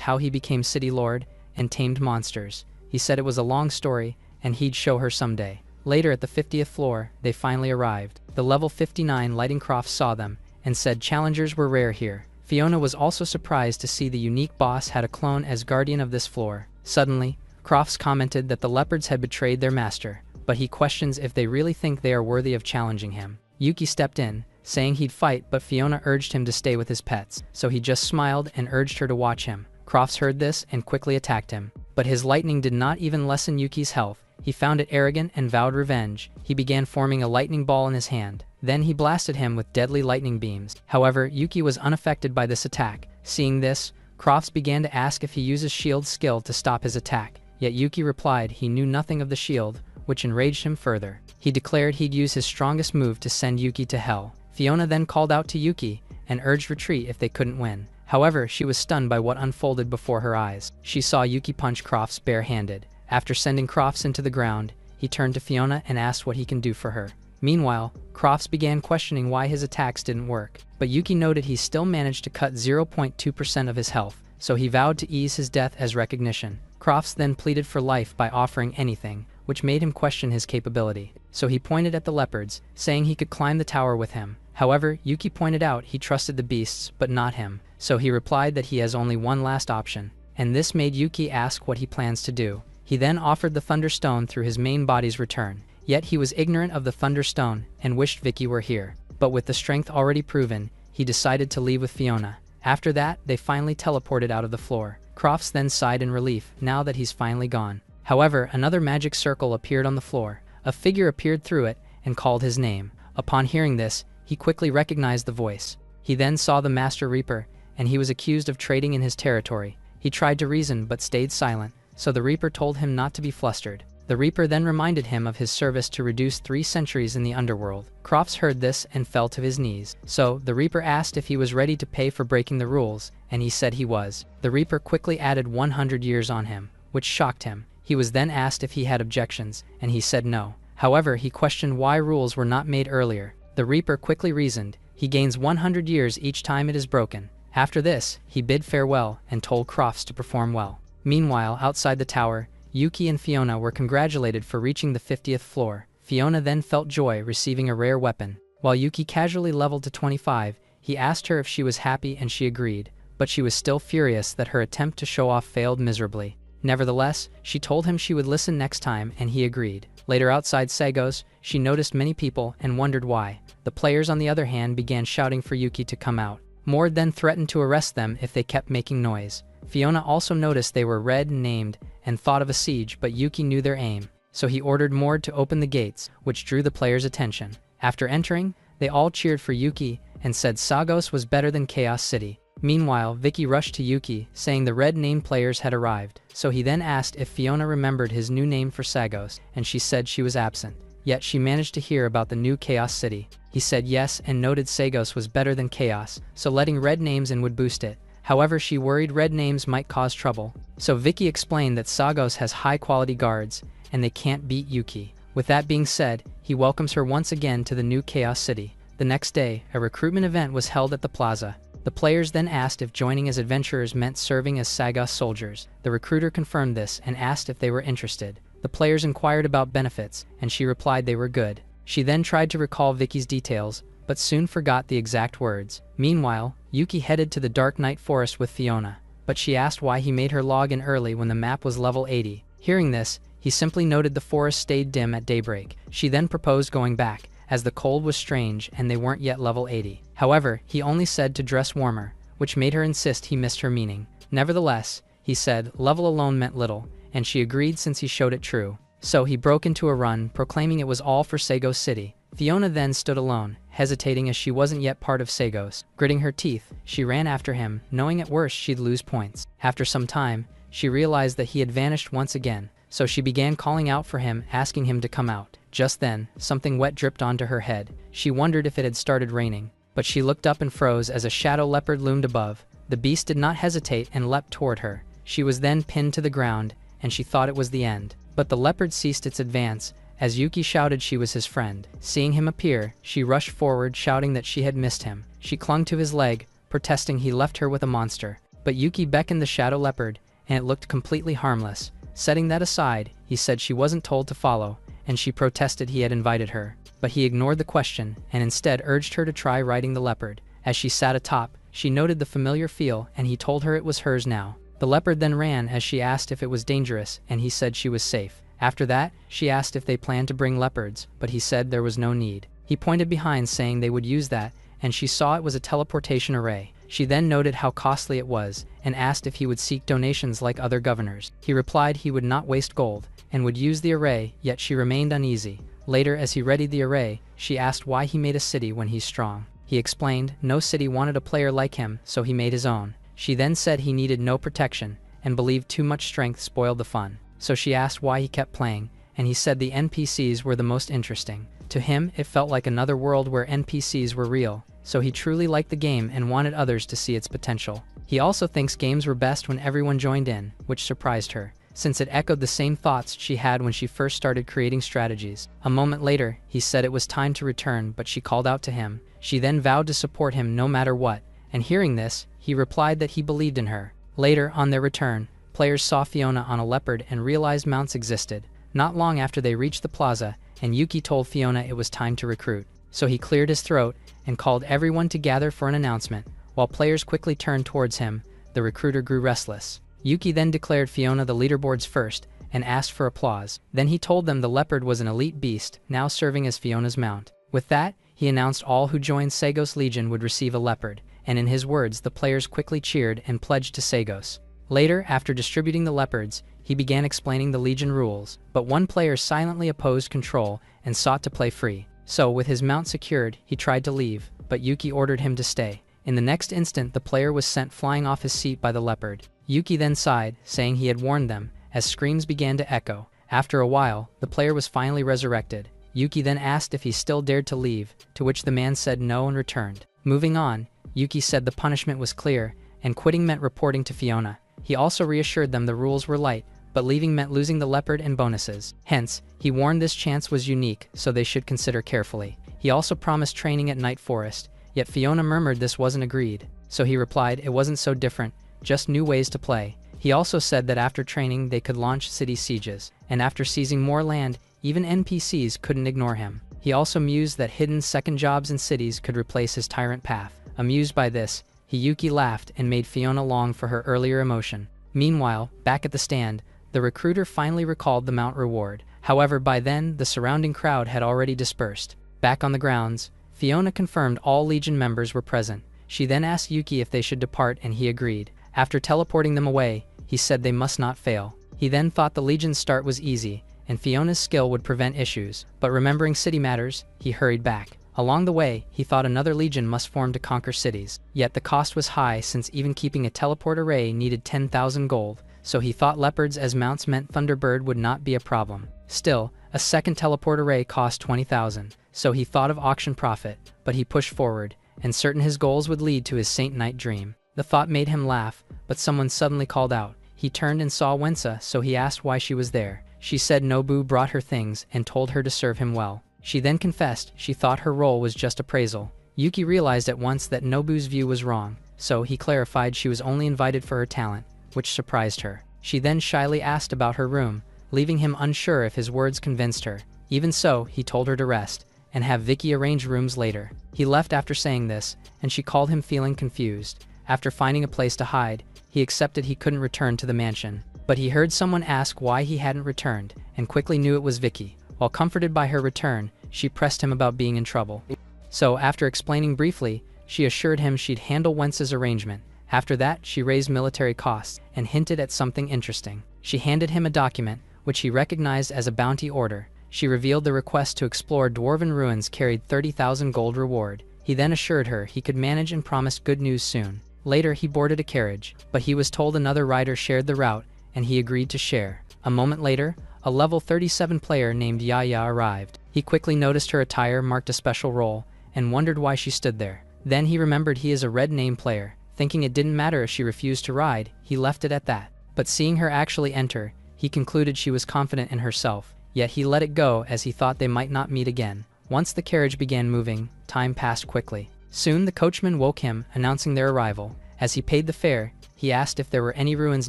how he became city lord and tamed monsters. He said it was a long story, and he'd show her someday. Later at the 50th floor, they finally arrived. The level 59 lighting crofts saw them, and said challengers were rare here. Fiona was also surprised to see the unique boss had a clone as guardian of this floor. Suddenly, Crofts commented that the leopards had betrayed their master, but he questions if they really think they are worthy of challenging him. Yuki stepped in, saying he'd fight, but Fiona urged him to stay with his pets, so he just smiled and urged her to watch him. Crofts heard this and quickly attacked him, but his lightning did not even lessen Yuki's health. He found it arrogant and vowed revenge. He began forming a lightning ball in his hand. Then he blasted him with deadly lightning beams. However, Yuki was unaffected by this attack. Seeing this, Crofts began to ask if he uses shield skill to stop his attack, yet Yuki replied he knew nothing of the shield, which enraged him further. He declared he'd use his strongest move to send Yuki to hell. Fiona then called out to Yuki and urged retreat if they couldn't win. However, she was stunned by what unfolded before her eyes. She saw Yuki punch Crofts barehanded. After sending Crofts into the ground, he turned to Fiona and asked what he can do for her. Meanwhile, Crofts began questioning why his attacks didn't work, but Yuki noted he still managed to cut 0.2% of his health, so he vowed to ease his death as recognition. Crofts then pleaded for life by offering anything, which made him question his capability. So he pointed at the leopards, saying he could climb the tower with him. However, Yuki pointed out he trusted the beasts but not him, so he replied that he has only one last option, and this made Yuki ask what he plans to do. He then offered the Thunderstone through his main body's return, yet he was ignorant of the Thunderstone and wished Vicky were here. But with the strength already proven, he decided to leave with Fiona. After that, they finally teleported out of the floor. Crofts then sighed in relief now that he's finally gone. However, another magic circle appeared on the floor. A figure appeared through it and called his name. Upon hearing this, he quickly recognized the voice. He then saw the Master Reaper, and he was accused of trading in his territory. He tried to reason but stayed silent, so the Reaper told him not to be flustered. The Reaper then reminded him of his service to reduce 3 centuries in the underworld. Crofts heard this and fell to his knees. So, the Reaper asked if he was ready to pay for breaking the rules, and he said he was. The Reaper quickly added 100 years on him, which shocked him. He was then asked if he had objections, and he said no. However, he questioned why rules were not made earlier. The Reaper quickly reasoned, he gains 100 years each time it is broken. After this, he bid farewell and told Crofts to perform well. Meanwhile, outside the tower, Yuki and Fiona were congratulated for reaching the 50th floor. Fiona then felt joy receiving a rare weapon. While Yuki casually leveled to 25, he asked her if she was happy and she agreed, but she was still furious that her attempt to show off failed miserably. Nevertheless, she told him she would listen next time and he agreed. Later outside Sagos, she noticed many people and wondered why. The players on the other hand began shouting for Yuki to come out. Mord then threatened to arrest them if they kept making noise. Fiona also noticed they were red and named and thought of a siege, but Yuki knew their aim, so he ordered Mord to open the gates, which drew the players' attention. After entering, they all cheered for Yuki and said Sagos was better than Chaos City. Meanwhile, Vicky rushed to Yuki, saying the red named players had arrived, so he then asked if Fiona remembered his new name for Sagos, and she said she was absent. Yet she managed to hear about the new Chaos City. He said yes and noted Sagos was better than Chaos, so letting red names in would boost it. However, she worried red names might cause trouble. So Vicky explained that Sagos has high-quality guards, and they can't beat Yuki. With that being said, he welcomes her once again to the new Chaos City. The next day, a recruitment event was held at the plaza. The players then asked if joining as adventurers meant serving as Sagos soldiers. The recruiter confirmed this and asked if they were interested. The players inquired about benefits, and she replied they were good. She then tried to recall Vicky's details, but soon forgot the exact words. Meanwhile, Yuki headed to the Dark Night Forest with Fiona, but she asked why he made her log in early when the map was level 80. Hearing this, he simply noted the forest stayed dim at daybreak. She then proposed going back, as the cold was strange and they weren't yet level 80. However, he only said to dress warmer, which made her insist he missed her meaning. Nevertheless, he said level alone meant little, and she agreed since he showed it true. So he broke into a run, proclaiming it was all for Sagos City. Fiona then stood alone, hesitating as she wasn't yet part of Sagos. Gritting her teeth, she ran after him, knowing at worst she'd lose points. After some time, she realized that he had vanished once again, so she began calling out for him, asking him to come out. Just then, something wet dripped onto her head. She wondered if it had started raining, but she looked up and froze as a shadow leopard loomed above. The beast did not hesitate and leapt toward her. She was then pinned to the ground, and she thought it was the end. But the leopard ceased its advance, as Yuki shouted she was his friend. Seeing him appear, she rushed forward, shouting that she had missed him. She clung to his leg, protesting he left her with a monster. But Yuki beckoned the shadow leopard, and it looked completely harmless. Setting that aside, he said she wasn't told to follow, and she protested he had invited her. But he ignored the question, and instead urged her to try riding the leopard. As she sat atop, she noted the familiar feel, and he told her it was hers now. The leopard then ran as she asked if it was dangerous, and he said she was safe. After that, she asked if they planned to bring leopards, but he said there was no need. He pointed behind, saying they would use that, and she saw it was a teleportation array. She then noted how costly it was, and asked if he would seek donations like other governors. He replied he would not waste gold, and would use the array, yet she remained uneasy. Later, as he readied the array, she asked why he made a city when he's strong. He explained no city wanted a player like him, so he made his own. She then said he needed no protection, and believed too much strength spoiled the fun. So she asked why he kept playing, and he said the NPCs were the most interesting. To him, it felt like another world where NPCs were real, so he truly liked the game and wanted others to see its potential. He also thinks games were best when everyone joined in, which surprised her. since it echoed the same thoughts she had when she first started creating strategies. A moment later, he said it was time to return, but she called out to him. She then vowed to support him no matter what, and hearing this, he replied that he believed in her. Later, on their return, players saw Fiona on a leopard and realized mounts existed. Not long after they reached the plaza, and Yuki told Fiona it was time to recruit. So he cleared his throat and called everyone to gather for an announcement. While players quickly turned towards him, the recruiter grew restless. Yuki then declared Fiona the leaderboards first and asked for applause. Then he told them the leopard was an elite beast, now serving as Fiona's mount. With that, he announced all who joined Sagos Legion would receive a leopard, and in his words the players quickly cheered and pledged to Sagos. Later, after distributing the leopards, he began explaining the Legion rules, but one player silently opposed control and sought to play free. So, with his mount secured, he tried to leave, but Yuki ordered him to stay. In the next instant, the player was sent flying off his seat by the leopard. Yuki then sighed, saying he had warned them, as screams began to echo. After a while, the player was finally resurrected. Yuki then asked if he still dared to leave, to which the man said no and returned. Moving on, Yuki said the punishment was clear, and quitting meant reporting to Fiona. He also reassured them the rules were light, but leaving meant losing the leopard and bonuses. Hence, he warned this chance was unique, so they should consider carefully. He also promised training at Night Forest, yet Fiona murmured this wasn't agreed. So he replied it wasn't so different, just new ways to play. He also said that after training they could launch city sieges, and after seizing more land, even NPCs couldn't ignore him. He also mused that hidden second jobs in cities could replace his tyrant path. Amused by this, Yuki laughed and made Fiona long for her earlier emotion. Meanwhile, back at the stand, the recruiter finally recalled the mount reward. However, by then, the surrounding crowd had already dispersed. Back on the grounds, Fiona confirmed all Legion members were present. She then asked Yuki if they should depart and he agreed. After teleporting them away, he said they must not fail. He then thought the Legion's start was easy, and Fiona's skill would prevent issues, but remembering city matters, he hurried back. Along the way, he thought another Legion must form to conquer cities. Yet the cost was high since even keeping a teleport array needed 10,000 gold, so he thought leopards as mounts meant Thunderbird would not be a problem. Still, a second teleport array cost 20,000, so he thought of auction profit, but he pushed forward, and certain his goals would lead to his Saint Knight dream. The thought made him laugh, but someone suddenly called out. He turned and saw Wensa, so he asked why she was there. She said Nobu brought her things and told her to serve him well. She then confessed she thought her role was just appraisal. Yuki realized at once that Nobu's view was wrong, so he clarified she was only invited for her talent, which surprised her. She then shyly asked about her room, leaving him unsure if his words convinced her. Even so, he told her to rest, and have Vicky arrange rooms later. He left after saying this, and she called him feeling confused. After finding a place to hide, he accepted he couldn't return to the mansion. But he heard someone ask why he hadn't returned, and quickly knew it was Vicky. While comforted by her return, she pressed him about being in trouble. So, after explaining briefly, she assured him she'd handle Wensa's arrangement. After that, she raised military costs, and hinted at something interesting. She handed him a document, which he recognized as a bounty order. She revealed the request to explore dwarven ruins carried 30,000 gold reward. He then assured her he could manage and promised good news soon. Later, he boarded a carriage, but he was told another rider shared the route, and he agreed to share. A moment later, a level 37 player named Yaya arrived. He quickly noticed her attire marked a special role, and wondered why she stood there. Then he remembered he is a red name player. Thinking it didn't matter if she refused to ride, he left it at that. But seeing her actually enter, he concluded she was confident in herself, yet he let it go as he thought they might not meet again. Once the carriage began moving, time passed quickly. Soon the coachman woke him, announcing their arrival. As he paid the fare, he asked if there were any ruins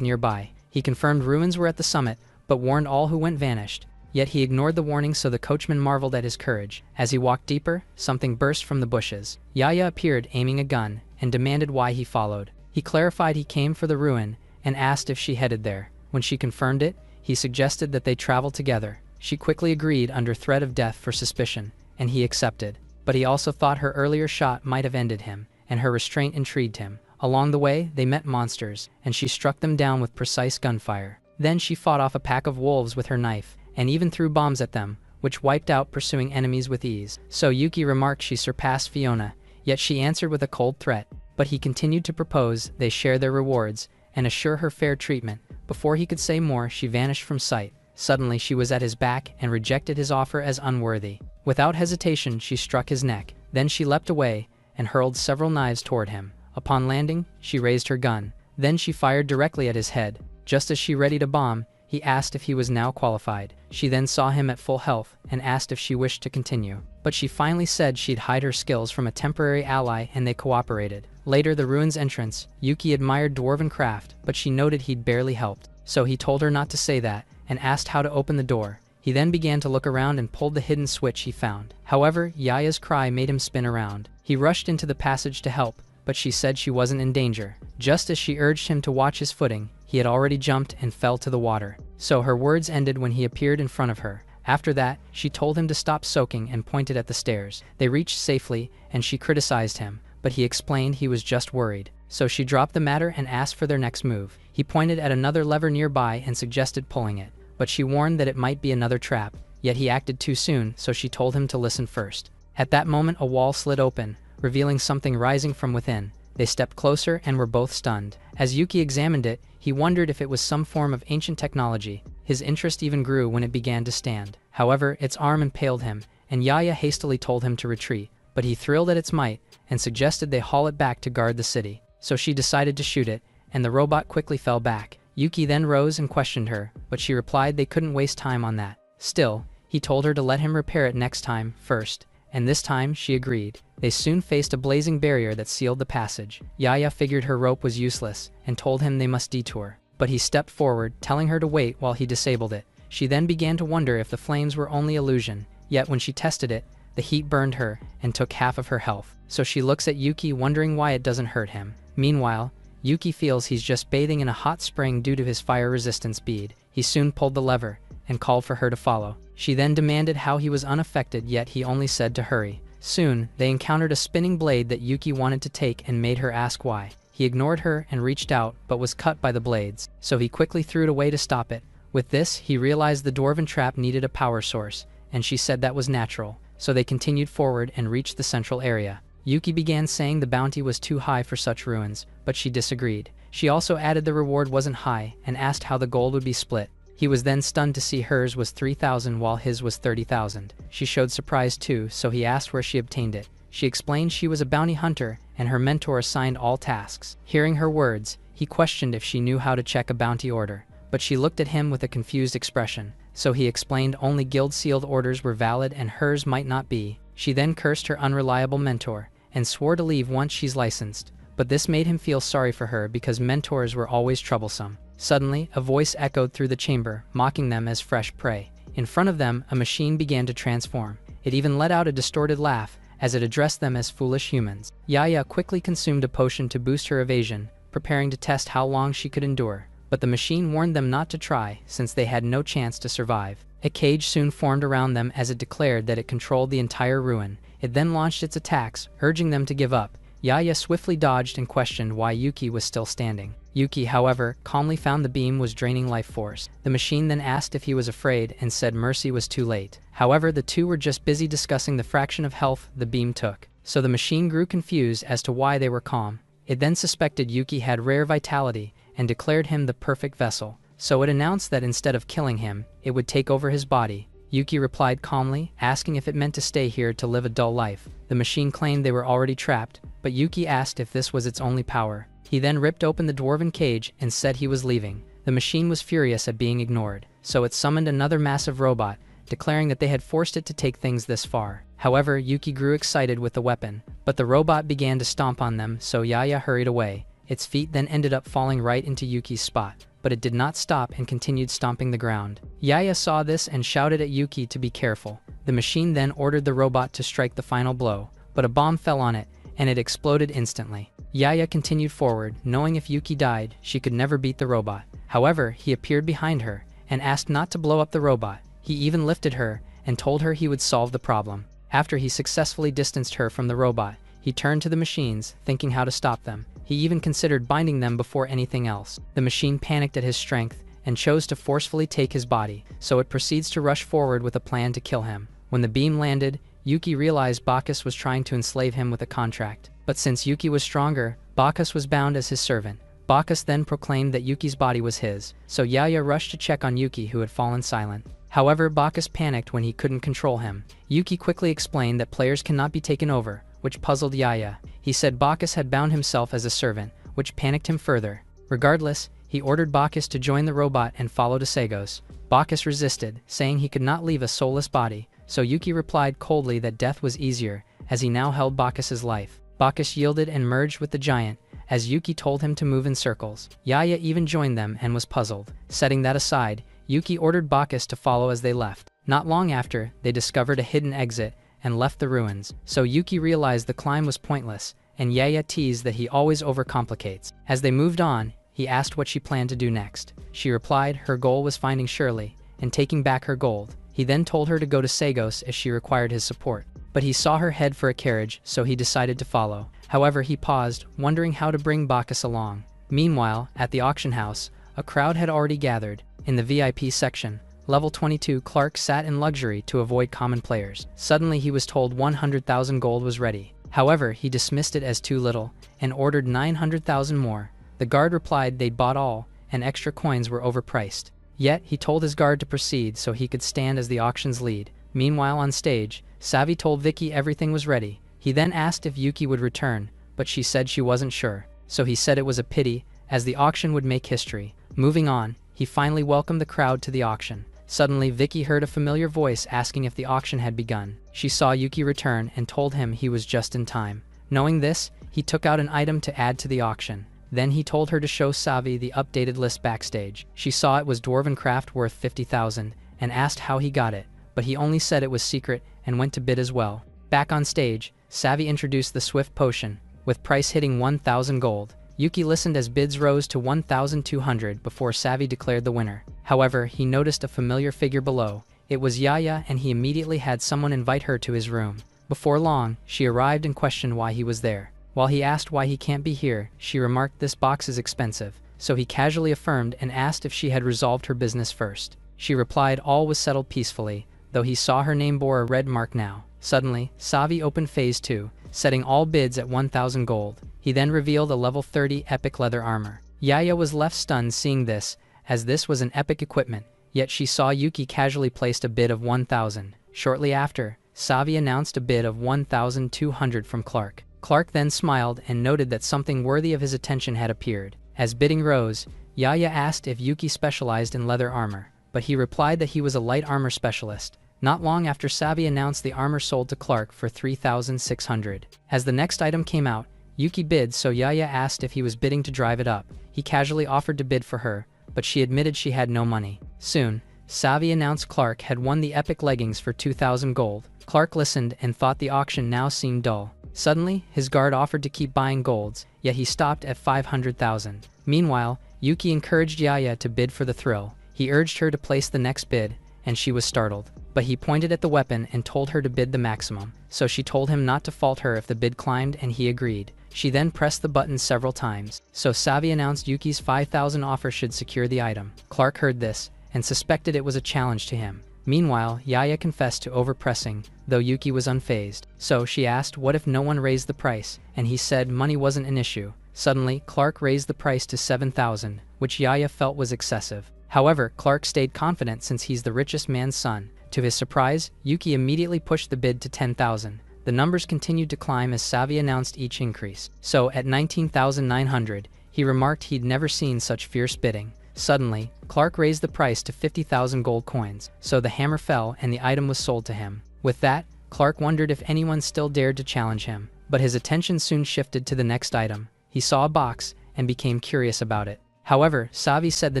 nearby. He confirmed ruins were at the summit, but warned all who went vanished. Yet he ignored the warning, so the coachman marveled at his courage. As he walked deeper, something burst from the bushes. Yaya appeared aiming a gun, and demanded why he followed. He clarified he came for the ruin, and asked if she headed there. When she confirmed it, he suggested that they travel together. She quickly agreed under threat of death for suspicion, and he accepted. But he also thought her earlier shot might have ended him, and her restraint intrigued him. Along the way, they met monsters, and she struck them down with precise gunfire. Then she fought off a pack of wolves with her knife, and even threw bombs at them, which wiped out pursuing enemies with ease. So Yuki remarked she surpassed Fiona, yet she answered with a cold threat. But he continued to propose they share their rewards, and assure her fair treatment. Before he could say more, she vanished from sight. Suddenly she was at his back and rejected his offer as unworthy. Without hesitation, she struck his neck. Then she leapt away, and hurled several knives toward him. Upon landing, she raised her gun. Then she fired directly at his head. Just as she readied a bomb, He asked if he was now qualified. She then saw him at full health and asked if she wished to continue. But she finally said she'd hide her skills from a temporary ally and they cooperated. Later, the ruin's entrance, Yuki admired dwarven craft, but she noted he'd barely helped. So he told her not to say that and asked how to open the door. He then began to look around and pulled the hidden switch he found. However, Yaya's cry made him spin around. He rushed into the passage to help, but she said she wasn't in danger. Just as she urged him to watch his footing, he had already jumped and fell to the water. So her words ended when he appeared in front of her. After that, she told him to stop soaking and pointed at the stairs. They reached safely, and she criticized him, but he explained he was just worried. So she dropped the matter and asked for their next move. He pointed at another lever nearby and suggested pulling it, but she warned that it might be another trap. Yet he acted too soon, so she told him to listen first. At that moment, a wall slid open, revealing something rising from within. They stepped closer and were both stunned. As Yuki examined it, he wondered if it was some form of ancient technology. His interest even grew when it began to stand. However, its arm impaled him, and Yaya hastily told him to retreat, but he thrilled at its might and suggested they haul it back to guard the city. So she decided to shoot it, and the robot quickly fell back. Yuki then rose and questioned her, but she replied they couldn't waste time on that. Still, he told her to let him repair it next time first, and this time she agreed. They soon faced a blazing barrier that sealed the passage. Yaya figured her rope was useless and told him they must detour, but he stepped forward, telling her to wait while he disabled it. She then began to wonder if the flames were only illusion, yet when she tested it, the heat burned her and took half of her health. So she looks at Yuki wondering why it doesn't hurt him. Meanwhile, Yuki feels he's just bathing in a hot spring due to his fire resistance bead. He soon pulled the lever and called for her to follow. She then demanded how he was unaffected, yet he only said to hurry. Soon, they encountered a spinning blade that Yuki wanted to take and made her ask why. He ignored her and reached out, but was cut by the blades, so he quickly threw it away to stop it. With this, he realized the dwarven trap needed a power source, and she said that was natural, so they continued forward and reached the central area. Yuki began saying the bounty was too high for such ruins, but she disagreed. She also added the reward wasn't high and asked how the gold would be split. He was then stunned to see hers was 3,000 while his was 30,000. She showed surprise too, so he asked where she obtained it. She explained she was a bounty hunter and her mentor assigned all tasks. Hearing her words, he questioned if she knew how to check a bounty order, but she looked at him with a confused expression. So he explained only guild-sealed orders were valid and hers might not be. She then cursed her unreliable mentor and swore to leave once she's licensed, but this made him feel sorry for her because mentors were always troublesome. Suddenly, a voice echoed through the chamber, mocking them as fresh prey. In front of them, a machine began to transform. It even let out a distorted laugh as it addressed them as foolish humans. Yaya quickly consumed a potion to boost her evasion, preparing to test how long she could endure. But the machine warned them not to try, since they had no chance to survive. A cage soon formed around them as it declared that it controlled the entire ruin. It then launched its attacks, urging them to give up. Yaya swiftly dodged and questioned why Yuki was still standing. Yuki, however, calmly found the beam was draining life force. The machine then asked if he was afraid and said mercy was too late. However, the two were just busy discussing the fraction of health the beam took. So the machine grew confused as to why they were calm. It then suspected Yuki had rare vitality and declared him the perfect vessel. So it announced that instead of killing him, it would take over his body. Yuki replied calmly, asking if it meant to stay here to live a dull life. The machine claimed they were already trapped, but Yuki asked if this was its only power. He then ripped open the dwarven cage and said he was leaving. The machine was furious at being ignored, so it summoned another massive robot, declaring that they had forced it to take things this far. However, Yuki grew excited with the weapon, but the robot began to stomp on them, so Yaya hurried away. Its feet then ended up falling right into Yuki's spot, but it did not stop and continued stomping the ground. Yaya saw this and shouted at Yuki to be careful. The machine then ordered the robot to strike the final blow, but a bomb fell on it, and it exploded instantly. Yaya continued forward, knowing if Yuki died, she could never beat the robot. However, he appeared behind her and asked not to blow up the robot. He even lifted her and told her he would solve the problem. After he successfully distanced her from the robot, he turned to the machines, thinking how to stop them. He even considered binding them before anything else. The machine panicked at his strength and chose to forcefully take his body, so it proceeds to rush forward with a plan to kill him. When the beam landed, Yuki realized Bacchus was trying to enslave him with a contract. But since Yuki was stronger, Bacchus was bound as his servant. Bacchus then proclaimed that Yuki's body was his, so Yaya rushed to check on Yuki, who had fallen silent. However, Bacchus panicked when he couldn't control him. Yuki quickly explained that players cannot be taken over, which puzzled Yaya. He said Bacchus had bound himself as a servant, which panicked him further. Regardless, He ordered Bacchus to join the robot and follow to Sagos. Bacchus resisted, saying he could not leave a soulless body, so Yuki replied coldly that death was easier, as he now held Bacchus's life. Bacchus yielded and merged with the giant, as Yuki told him to move in circles. Yaya even joined them and was puzzled. Setting that aside, Yuki ordered Bacchus to follow as they left. Not long after, they discovered a hidden exit and left the ruins, so Yuki realized the climb was pointless, and Yaya teased that he always overcomplicates. As they moved on, he asked what she planned to do next. She replied her goal was finding Shirley and taking back her gold. He then told her to go to Sagos if she required his support. But he saw her head for a carriage, so he decided to follow. However, he paused, wondering how to bring Bacchus along. Meanwhile, at the auction house, a crowd had already gathered. In the VIP section, level 22, Clark sat in luxury to avoid common players. Suddenly he was told 100,000 gold was ready. However, he dismissed it as too little, and ordered 900,000 more. The guard replied they'd bought all, and extra coins were overpriced. Yet, he told his guard to proceed so he could stand as the auction's lead. Meanwhile on stage, Savvy told Vicky everything was ready. He then asked if Yuki would return, but she said she wasn't sure. So he said it was a pity, as the auction would make history. Moving on, he finally welcomed the crowd to the auction. Suddenly, Vicky heard a familiar voice asking if the auction had begun. She saw Yuki return and told him he was just in time. Knowing this, he took out an item to add to the auction. Then he told her to show Savi the updated list backstage. She saw it was dwarven craft worth 50,000 and asked how he got it, but he only said it was secret and went to bid as well. Back on stage, Savi introduced the Swift Potion, with price hitting 1,000 gold. Yuki listened as bids rose to 1,200 before Savi declared the winner. However, he noticed a familiar figure below. It was Yaya, and he immediately had someone invite her to his room. Before long, she arrived and questioned why he was there. While he asked why he can't be here, she remarked this box is expensive, so he casually affirmed and asked if she had resolved her business first. She replied all was settled peacefully, though he saw her name bore a red mark now. Suddenly, Savi opened phase 2, setting all bids at 1,000 gold. He then revealed a level 30 epic leather armor. Yaya was left stunned seeing this, as this was an epic equipment, yet she saw Yuki casually placed a bid of 1,000. Shortly after, Savi announced a bid of 1,200 from Clark. Clark then smiled and noted that something worthy of his attention had appeared. As bidding rose, Yaya asked if Yuki specialized in leather armor, but he replied that he was a light armor specialist. Not long after, Savi announced the armor sold to Clark for 3,600. As the next item came out, Yuki bid, so Yaya asked if he was bidding to drive it up. He casually offered to bid for her, but she admitted she had no money. Soon, Savi announced Clark had won the epic leggings for 2,000 gold. Clark listened and thought the auction now seemed dull. Suddenly, his guard offered to keep buying golds, yet he stopped at 500,000. Meanwhile, Yuki encouraged Yaya to bid for the thrill. He urged her to place the next bid, and she was startled. But he pointed at the weapon and told her to bid the maximum, so she told him not to fault her if the bid climbed, and he agreed. She then pressed the button several times, so Savi announced Yuki's 5,000 offer should secure the item. Clark heard this, and suspected it was a challenge to him. Meanwhile, Yaya confessed to overpressing, though Yuki was unfazed. So she asked what if no one raised the price, and he said money wasn't an issue. Suddenly, Clark raised the price to 7,000, which Yaya felt was excessive. However, Clark stayed confident since he's the richest man's son. To his surprise, Yuki immediately pushed the bid to 10,000. The numbers continued to climb as Savi announced each increase. So, at 19,900, he remarked he'd never seen such fierce bidding. Suddenly, Clark raised the price to 50,000 gold coins, so the hammer fell and the item was sold to him. With that, Clark wondered if anyone still dared to challenge him. But his attention soon shifted to the next item. He saw a box and became curious about it. However, Savi said the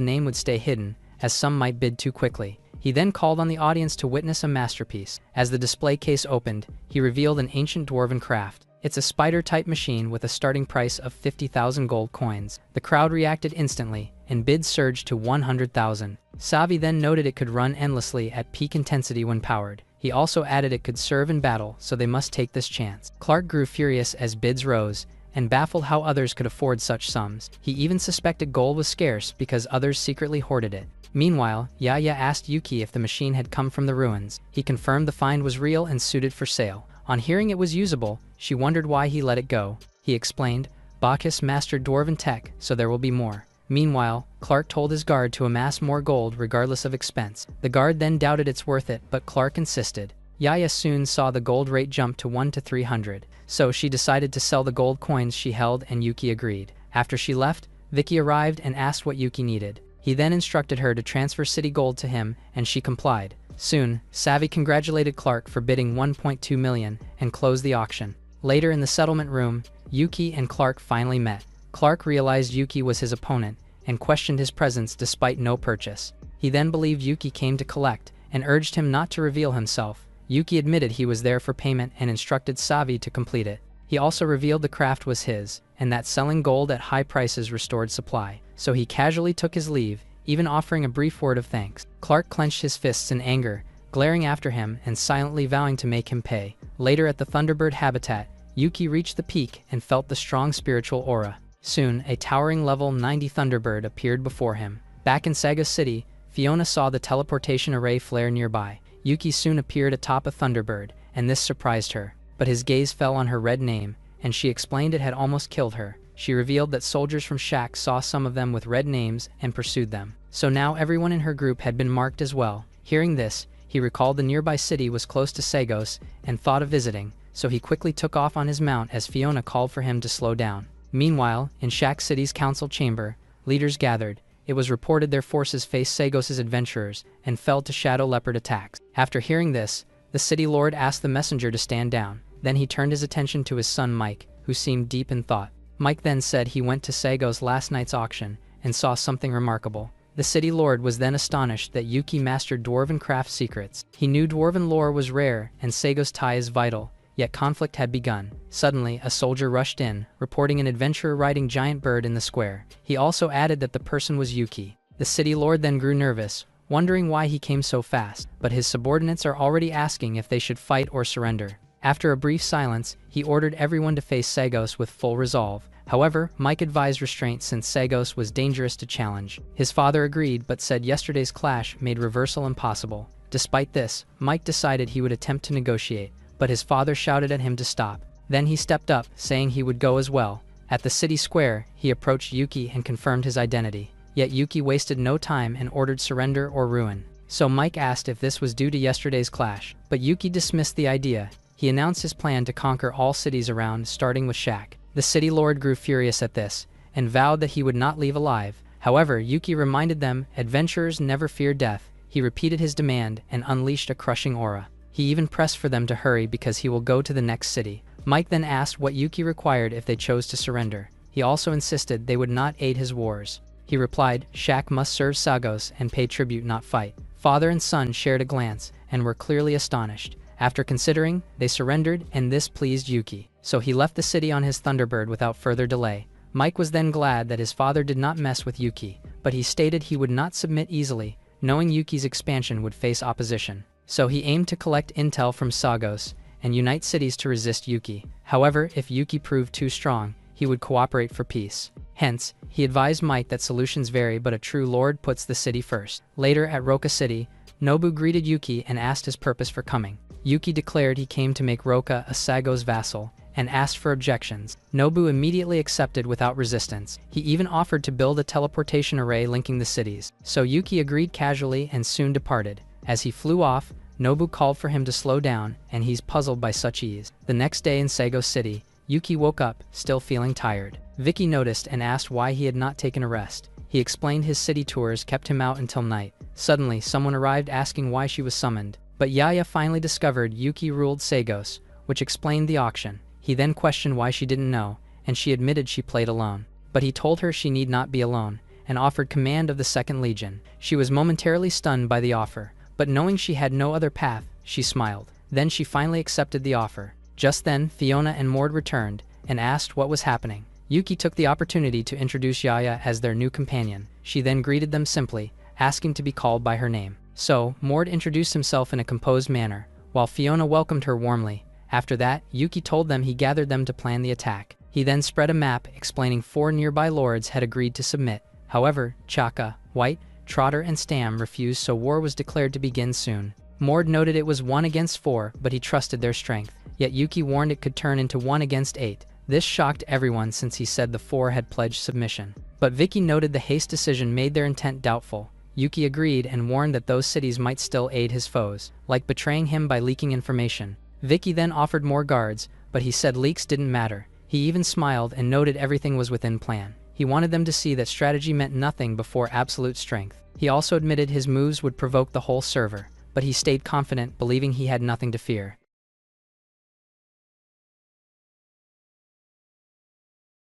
name would stay hidden, as some might bid too quickly. He then called on the audience to witness a masterpiece. As the display case opened, he revealed an ancient dwarven craft. It's a spider-type machine with a starting price of 50,000 gold coins. The crowd reacted instantly, and bids surged to 100,000. Savi then noted it could run endlessly at peak intensity when powered. He also added it could serve in battle, so they must take this chance. Clark grew furious as bids rose, and baffled how others could afford such sums. He even suspected gold was scarce because others secretly hoarded it. Meanwhile, Yaya asked Yuki if the machine had come from the ruins. He confirmed the find was real and suited for sale. On hearing it was usable, she wondered why he let it go. He explained, Bacchus mastered dwarven tech, so there will be more. Meanwhile, Clark told his guard to amass more gold regardless of expense. The guard then doubted it's worth it, but Clark insisted. Yaya soon saw the gold rate jump to 1 to 300, so she decided to sell the gold coins she held and Yuki agreed. After she left, Vicky arrived and asked what Yuki needed. He then instructed her to transfer city gold to him, and she complied. Soon, Savvy congratulated Clark for bidding 1.2 million and closed the auction. Later in the settlement room, Yuki and Clark finally met. Clark realized Yuki was his opponent and questioned his presence despite no purchase. He then believed Yuki came to collect and urged him not to reveal himself. Yuki admitted he was there for payment and instructed Savvy to complete it. He also revealed the craft was his, and that selling gold at high prices restored supply, so he casually took his leave, even offering a brief word of thanks. Clark clenched his fists in anger, glaring after him and silently vowing to make him pay. Later at the Thunderbird habitat, Yuki reached the peak and felt the strong spiritual aura. Soon, a towering level 90 Thunderbird appeared before him. Back in Saga City, Fiona saw the teleportation array flare nearby. Yuki soon appeared atop a Thunderbird, and this surprised her. But his gaze fell on her red name, and she explained it had almost killed her. She revealed that soldiers from Shaq saw some of them with red names and pursued them. So now everyone in her group had been marked as well. Hearing this, he recalled the nearby city was close to Sagos and thought of visiting, so he quickly took off on his mount as Fiona called for him to slow down. Meanwhile, in Shaq City's council chamber, leaders gathered. It was reported their forces faced Sagos' adventurers and fell to Shadow Leopard attacks. After hearing this, the city lord asked the messenger to stand down. Then he turned his attention to his son Mike, who seemed deep in thought. Mike then said he went to Sagos last night's auction and saw something remarkable. The city lord was then astonished that Yuki mastered dwarven craft secrets. He knew dwarven lore was rare and Sagos tie is vital, yet conflict had begun. Suddenly, a soldier rushed in, reporting an adventurer riding giant bird in the square. He also added that the person was Yuki. The city lord then grew nervous, wondering why he came so fast, but his subordinates are already asking if they should fight or surrender. After a brief silence, he ordered everyone to face Sagos with full resolve. However, Mike advised restraint since Sagos was dangerous to challenge. His father agreed but said yesterday's clash made reversal impossible. Despite this, Mike decided he would attempt to negotiate, but his father shouted at him to stop. Then he stepped up, saying he would go as well. At the city square, he approached Yuki and confirmed his identity. Yet Yuki wasted no time and ordered surrender or ruin. So Mike asked if this was due to yesterday's clash, but Yuki dismissed the idea. He announced his plan to conquer all cities around, starting with Shaq. The city lord grew furious at this, and vowed that he would not leave alive. However, Yuki reminded them, adventurers never fear death. He repeated his demand and unleashed a crushing aura. He even pressed for them to hurry because he will go to the next city. Mike then asked what Yuki required if they chose to surrender. He also insisted they would not aid his wars. He replied, Shaq must serve Sagos and pay tribute, not fight. Father and son shared a glance and were clearly astonished. After considering, they surrendered, and this pleased Yuki. So he left the city on his Thunderbird without further delay. Mike was then glad that his father did not mess with Yuki, but he stated he would not submit easily, knowing Yuki's expansion would face opposition. So he aimed to collect intel from Sagos and unite cities to resist Yuki. However, if Yuki proved too strong, he would cooperate for peace. Hence, he advised Mike that solutions vary but a true lord puts the city first. Later at Roka City, Nobu greeted Yuki and asked his purpose for coming. Yuki declared he came to make Roka a Sagos vassal and asked for objections. Nobu immediately accepted without resistance. He even offered to build a teleportation array linking the cities. So Yuki agreed casually and soon departed. As he flew off, Nobu called for him to slow down, and he's puzzled by such ease. The next day in Sagos City, Yuki woke up, still feeling tired. Vicky noticed and asked why he had not taken a rest. He explained his city tours kept him out until night. Suddenly, someone arrived asking why she was summoned. But Yaya finally discovered Yuki ruled Sagos, which explained the auction. He then questioned why she didn't know, and she admitted she played alone. But he told her she need not be alone, and offered command of the Second Legion. She was momentarily stunned by the offer, but knowing she had no other path, she smiled. Then she finally accepted the offer. Just then, Fiona and Mord returned, and asked what was happening. Yuki took the opportunity to introduce Yaya as their new companion. She then greeted them simply, asking to be called by her name. So, Mord introduced himself in a composed manner, while Fiona welcomed her warmly. After that, Yuki told them he gathered them to plan the attack. He then spread a map explaining 4 nearby lords had agreed to submit. However, Chaka, White, Trotter and Stam refused, so war was declared to begin soon. Mord noted it was 1 against 4, but he trusted their strength. Yet Yuki warned it could turn into 1 against 8. This shocked everyone since he said the 4 had pledged submission. But Vicky noted the haste decision made their intent doubtful. Yuki agreed and warned that those cities might still aid his foes, like betraying him by leaking information. Vicky then offered more guards, but he said leaks didn't matter. He even smiled and noted everything was within plan. He wanted them to see that strategy meant nothing before absolute strength. He also admitted his moves would provoke the whole server, but he stayed confident, believing he had nothing to fear.